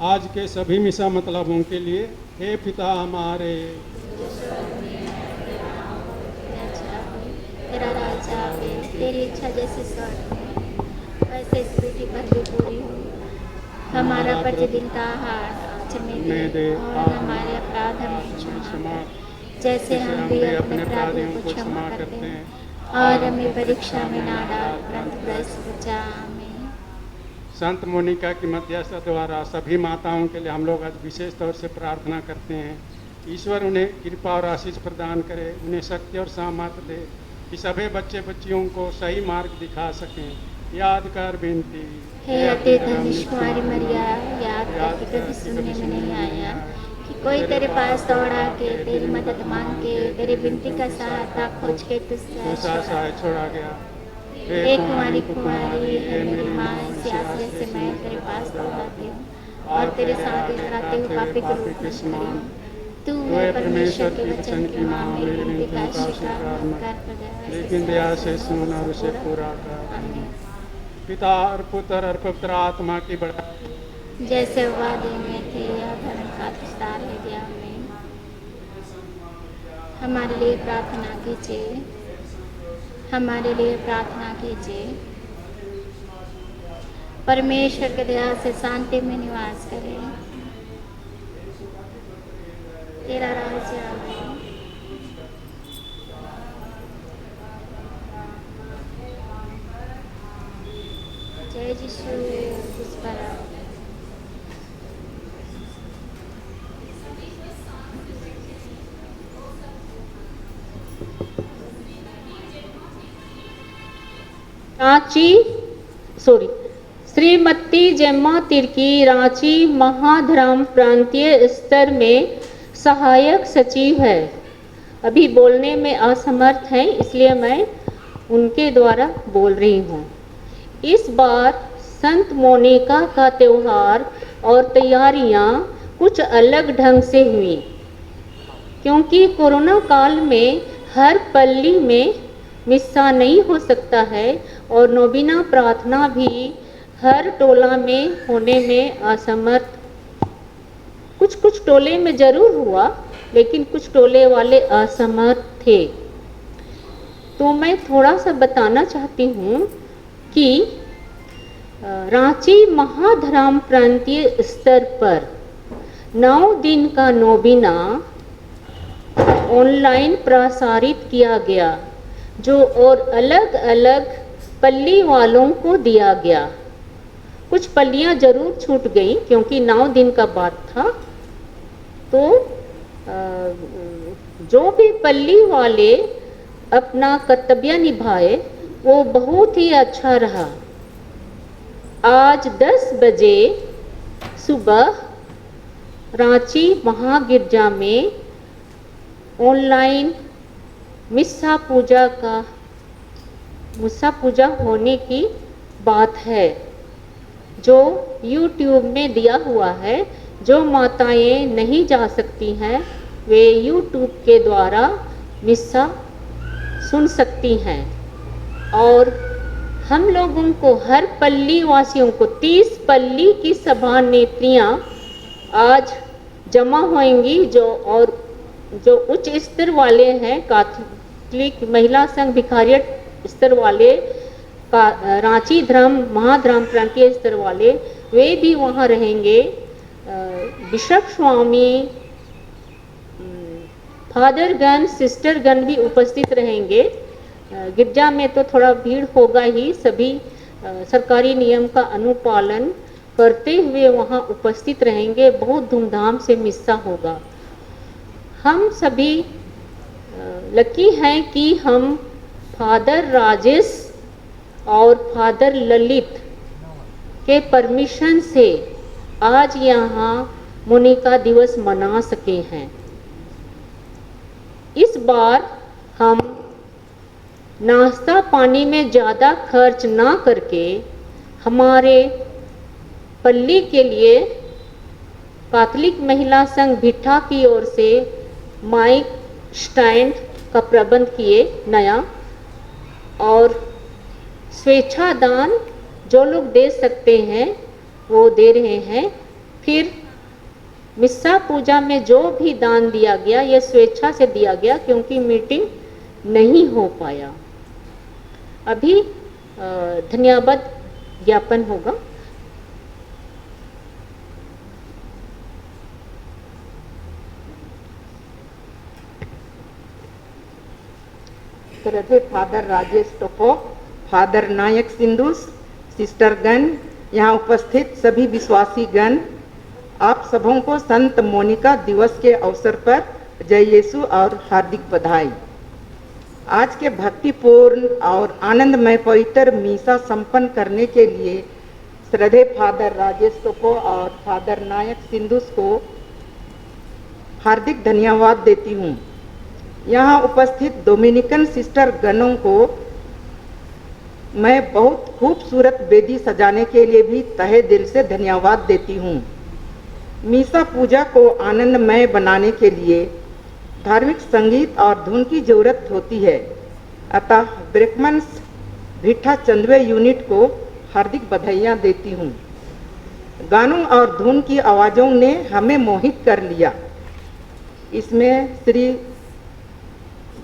आज के सभी मिसा मतलबों के लिए हे पिता हमारे, तेरा राज आवे, तेरी इच्छा जैसे स्वर्ग में वैसे इस पृथ्वी पर भी पूरी हो। हमारा प्रतिदिन का आहार आज हमें दे और हमारे अपराध हमें क्षमा कर, जैसे हम भी अपने अपराधियों को क्षमा करते हैं, और हमें परीक्षा में ना डाल परंतु बुराई से बचा। संत मोनिका की मध्यस्थता द्वारा सभी माताओं के लिए हम लोग आज विशेष तौर से प्रार्थना करते हैं। ईश्वर उन्हें कृपा और आशीष प्रदान करे, उन्हें शक्ति और सामर्थ्य दे कि सभी बच्चे बच्चियों को सही मार्ग दिखा सकें। यादगार बेनती, हे अति धन्य कुमारी मरिया, याद करके कभी सुनने में नहीं आया कि कोई तेरे पास दौड़ा के तेरी मदद मांग के तेरी विनती का सहायता खोज के तुझसे छोड़ा गया। हे कुमारी कुमारी, हे मेरी माँ, इसी आश्रय से मैं तेरे पास दौड़ाती हूँ और तेरे साथ इतराती हूँ पापी के रूप में खड़ी हूँ। तू है परमेश्वर के वचन की माँ, मेरी विनती का स्वीकार मत कर, लेकिन दया से सुन और उसे पूरा कर। पिता और पुत्र और पवित्र आत्मा की बढ़ाई, जैसे वादे में थे या धर्म का विस्तार है दिया में। हमारे लिए प्रार्थना कीजिए, हमारे लिए प्रार्थना कीजिए। परमेश्वर के दया से शांति में निवास करें। तेरा राज्य आए, जय यीशु उस पर आओ। श्रीमती जेम्मा तिर्की रांची महाधर्म प्रांतीय स्तर में सहायक सचिव है। अभी बोलने में असमर्थ हैं, इसलिए मैं उनके द्वारा बोल रही हूँ। इस बार संत मोनिका का त्यौहार और तैयारियाँ कुछ अलग ढंग से हुई, क्योंकि कोरोना काल में हर पल्ली में मिस्सा नहीं हो सकता है और नोबिना प्रार्थना भी हर टोला में होने में असमर्थ। कुछ टोले में जरूर हुआ, लेकिन कुछ टोले वाले असमर्थ थे। तो मैं थोड़ा सा बताना चाहती हूँ कि रांची महाधर्म प्रांतीय स्तर पर 9 दिन का नोबिना ऑनलाइन प्रसारित किया गया, जो और अलग अलग पल्ली वालों को दिया गया। कुछ पल्लियाँ जरूर छूट गई क्योंकि 9 दिन का बात था। तो जो भी पल्ली वाले अपना कर्तव्य निभाए वो बहुत ही अच्छा रहा। आज 10 बजे सुबह रांची महागिरजा में ऑनलाइन मिस्सा पूजा होने की बात है, जो YouTube में दिया हुआ है। जो माताएं नहीं जा सकती हैं वे YouTube के द्वारा मिस्सा सुन सकती हैं। और हम लोगों को हर पल्ली वासियों को 30 पल्ली की सभा नेत्रियाँ आज जमा होंगी, जो उच्च स्तर वाले हैं, कैथोलिक महिला संघ भिखारियट स्तर वाले, रांची महाधर्म प्रांतीय स्तर वाले, वे भी वहाँ रहेंगे। बिशप स्वामी, फादरगण, सिस्टरगण भी उपस्थित रहेंगे। गिरजा में तो थोड़ा भीड़ होगा ही, सभी सरकारी नियम का अनुपालन करते हुए वहाँ उपस्थित रहेंगे। बहुत धूमधाम से मिस्सा होगा। हम सभी लकी हैं कि हम फादर राजेश और फादर ललित के परमिशन से आज यहाँ मोनिका दिवस मना सके हैं। इस बार हम नाश्ता पानी में ज़्यादा खर्च ना करके हमारे पल्ली के लिए कैथोलिक महिला संघ भिट्ठा की ओर से माइक स्टैंड का प्रबंध किए नया, और स्वेच्छा दान जो लोग दे सकते हैं वो दे रहे हैं। फिर मिस्सा पूजा में जो भी दान दिया गया ये स्वेच्छा से दिया गया, क्योंकि मीटिंग नहीं हो पाया। अभी धन्यवाद ज्ञापन होगा। फादर राजेश टोपो, फादर नायक सिंधुस, सिस्टरगण, यहाँ उपस्थित सभी विश्वासी गण, आप सबों को संत मोनिका दिवस के अवसर पर जय यीशु और हार्दिक बधाई। आज के भक्तिपूर्ण और आनंदमय पवित्र मीसा संपन्न करने के लिए श्रद्धेय फादर राजेश टोपो और फादर नायक सिंधुस को हार्दिक धन्यवाद देती हूँ। यहाँ उपस्थित डोमिनिकन सिस्टर गणों को मैं बहुत खूबसूरत वेदी सजाने के लिए भी तहे दिल से धन्यवाद देती हूँ। मीसा पूजा को आनंदमय बनाने के लिए धार्मिक संगीत और धुन की जरूरत होती है। अतः ब्रेकमन्स भिट्ठा चंदवे यूनिट को हार्दिक बधाइयाँ देती हूँ। गानों और धुन की आवाज़ों ने हमें मोहित कर लिया। इसमें श्री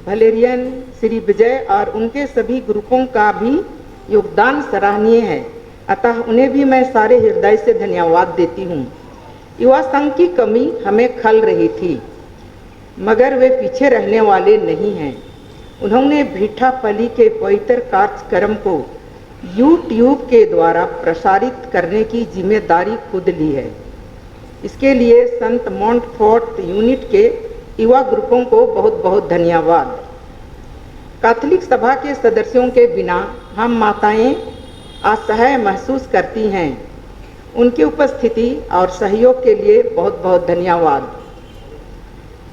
वलेरियन, श्री विजय और उनके सभी ग्रुपों का भी योगदान सराहनीय है। अतः उन्हें भी मैं सारे हृदय से धन्यवाद देती हूँ। युवा संघ की कमी हमें खल रही थी, मगर वे पीछे रहने वाले नहीं हैं। उन्होंने भिट्ठापल्ली के पवित्र कार्यक्रम को YouTube के द्वारा प्रसारित करने की जिम्मेदारी खुद ली है। इसके लिए संत मॉन्टफोर्ट यूनिट के युवा ग्रुपों को बहुत बहुत धन्यवाद। कैथोलिक सभा के सदस्यों के बिना हम माताएं असहाय महसूस करती हैं। उनकी उपस्थिति और सहयोग के लिए बहुत बहुत धन्यवाद।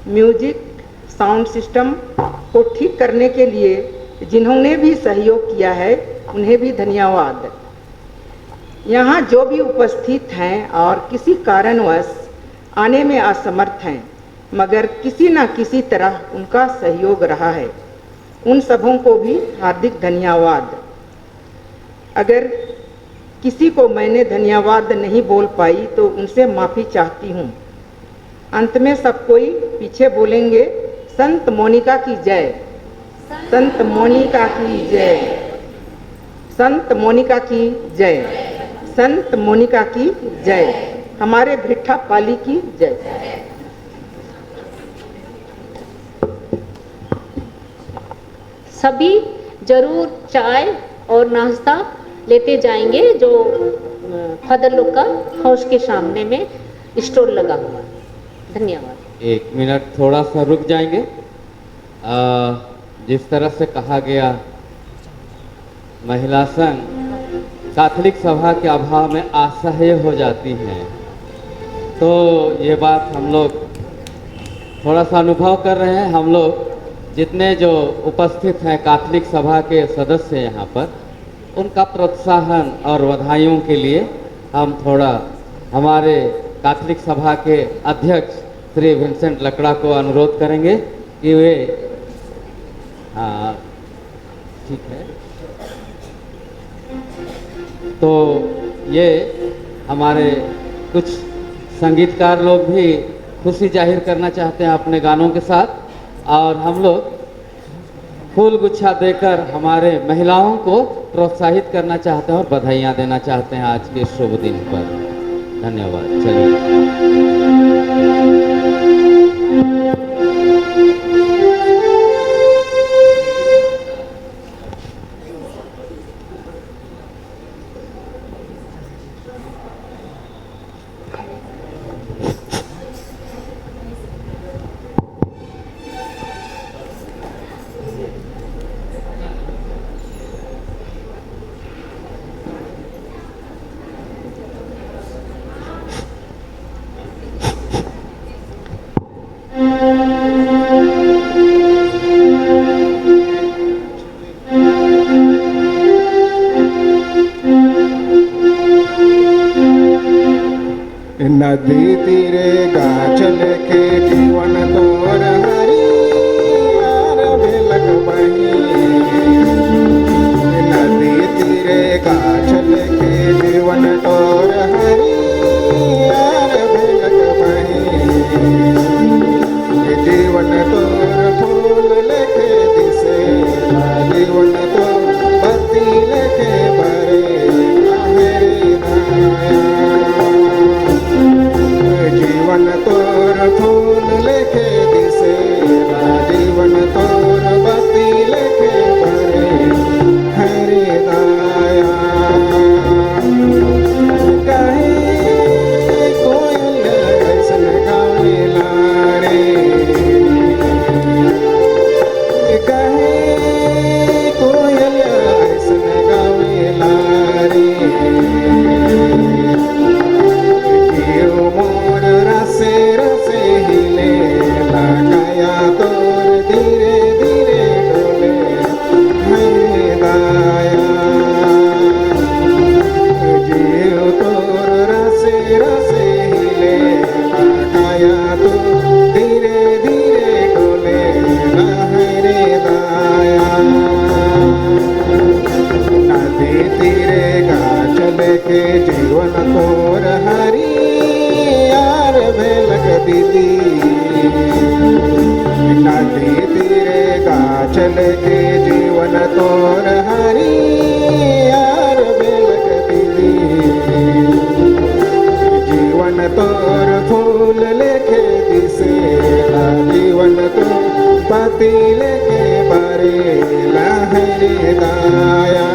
म्यूजिक साउंड सिस्टम को ठीक करने के लिए जिन्होंने भी सहयोग किया है उन्हें भी धन्यवाद। यहाँ जो भी उपस्थित हैं और किसी कारणवश आने में असमर्थ हैं, मगर किसी न किसी तरह उनका सहयोग रहा है, उन सबों को भी हार्दिक धन्यवाद। अगर किसी को मैंने धन्यवाद नहीं बोल पाई तो उनसे माफ़ी चाहती हूँ। अंत में सब कोई पीछे बोलेंगे, संत मोनिका की जय, संत मोनिका की जय, संत मोनिका की जय, संत मोनिका की जय, हमारे भिट्ठापाली की जय। सभी जरूर चाय और नाश्ता लेते जाएंगे जो फादर लोग का हाउस के सामने में स्टोर लगा हुआ है। धन्यवाद। 1 मिनट थोड़ा सा रुक जाएंगे। जिस तरह से कहा गया महिला संघ कैथोलिक सभा के अभाव में असहाय हो जाती हैं, तो ये बात हम लोग थोड़ा सा अनुभव कर रहे हैं। हम लोग जितने जो उपस्थित हैं कैथोलिक सभा के सदस्य यहाँ पर, उनका प्रोत्साहन और बधाइयों के लिए हम थोड़ा हमारे कैथोलिक सभा के अध्यक्ष श्री विंसेंट लकड़ा को अनुरोध करेंगे कि वे ठीक है, तो ये हमारे कुछ संगीतकार लोग भी खुशी जाहिर करना चाहते हैं अपने गानों के साथ, और हम लोग फूल गुच्छा देकर हमारे महिलाओं को प्रोत्साहित करना चाहते हैं और बधाइयाँ देना चाहते हैं आज के शुभ दिन पर। धन्यवाद। चलिए। नदी तीरे गाछल के जीवन तोर हरी यार भेलक बही। नदी तीरे गाछल के जीवन तोर हरी यार भेलक बही। जीवन तोर फूल लेके दिसे, जीवन तो बत्ती लेके भरे मेरी नाया। जीवन तोर फूल लेके दिसे, जीवन तोर बत्ती लेके भरे लेके जीवन तोर हरी यार भेलक दीदी नदी तीरे गाछ लेके जीवन तोर हरी यार भेलक दीदी जीवन तोर फूल लेके दिसेला जीवन तो पति लेके बरेला हरे दाया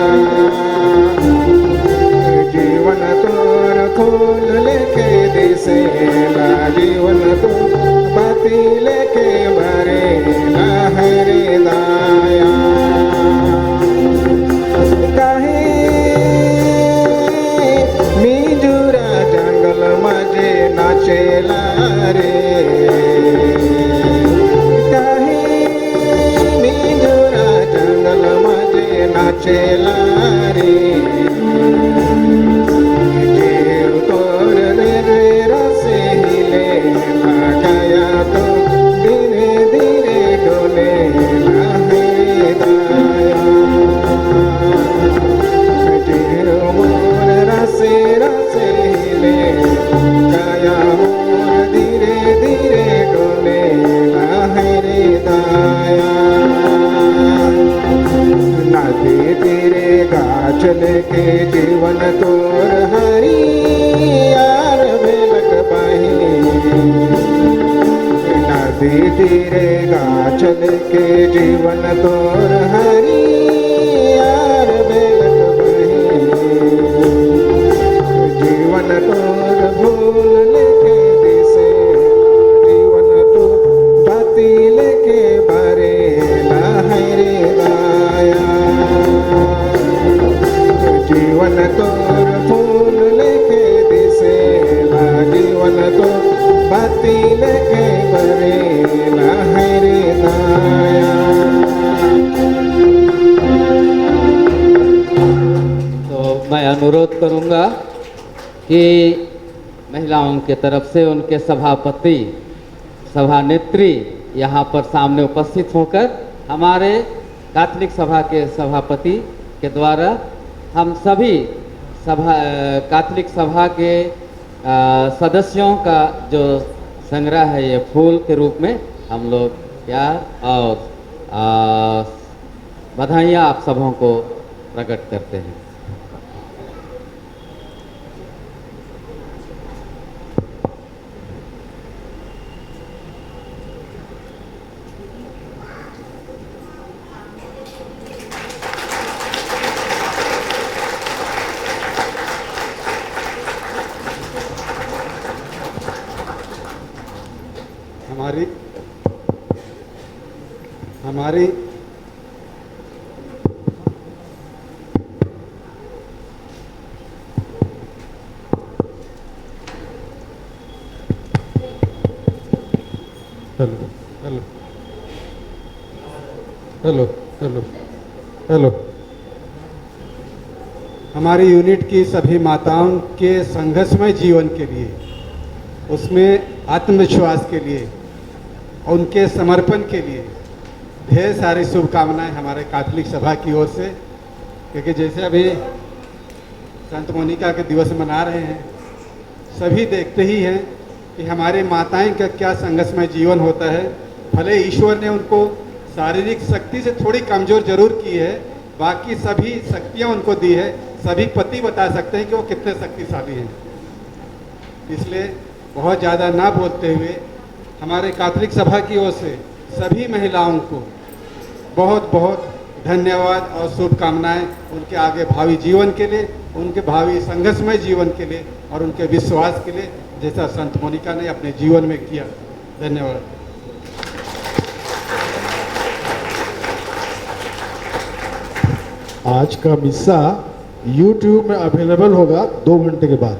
जीवन तोर फूल लेके दिसेला जीवन तो पति लेके बरेला हरे दाया काहे मिजुरा जंगल मजे नाचेला रे काहे मिजुरा जंगल मजे नाचेला रे जीव तोर रे रसे हिले लगाया तो धीरे धीरे डोले लहे दाया जीव मोर रसे रसे हिले गाया मोर धीरे धीरे डोले लहे दाया नदी तेरे गाछ लेके जीवन तोर हरी यार भेलक बही नदी तेरे गाछ लेके जीवन तोर हरी यार भेलक बही जीवन तोर भूल लेके दिसे जीवन तो बाती लेके बरेला हरे दाया जीवन तोर फूल लेके दिसेला जीवन तो बाती लेके बरेला हरे दाया तो मैं अनुरोध करूंगा कि महिलाओं के तरफ से उनके सभापति सभानेत्री यहाँ पर सामने उपस्थित होकर हमारे कैथोलिक सभा के सभापति के द्वारा हम सभी कैथोलिक सभा के सदस्यों का जो संग्रह है ये फूल के रूप में हम लोग प्यार और बधाइयाँ आप सबों को प्रकट करते हैं। हमारी hello hello hello hello hello हमारी यूनिट की सभी माताओं के संघर्षमय जीवन के लिए, उसमें आत्मविश्वास के लिए, उनके समर्पण के लिए ढेर सारी शुभकामनाएं हमारे कैथोलिक सभा की ओर से। क्योंकि जैसे अभी संत मोनिका के दिवस मना रहे हैं, सभी देखते ही हैं कि हमारे माताएं का क्या संघर्षमय जीवन होता है। भले ईश्वर ने उनको शारीरिक शक्ति से थोड़ी कमज़ोर जरूर की है, बाकी सभी शक्तियां उनको दी है। सभी पति बता सकते हैं कि वो कितने शक्तिशाली हैं। इसलिए बहुत ज़्यादा ना बोलते हुए हमारे कैथोलिक सभा की ओर से सभी महिलाओं को बहुत बहुत धन्यवाद और शुभकामनाएं उनके आगे भावी जीवन के लिए, उनके भावी संघर्षमय जीवन के लिए और उनके विश्वास के लिए, जैसा संत मोनिका ने अपने जीवन में किया। धन्यवाद। आज का मिस्सा YouTube में अवेलेबल होगा 2 घंटे के बाद।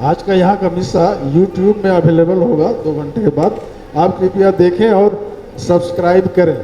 आज का यहाँ का मिस्सा YouTube में अवेलेबल होगा 2 घंटे के बाद। आप कृपया देखें और सब्सक्राइब करें।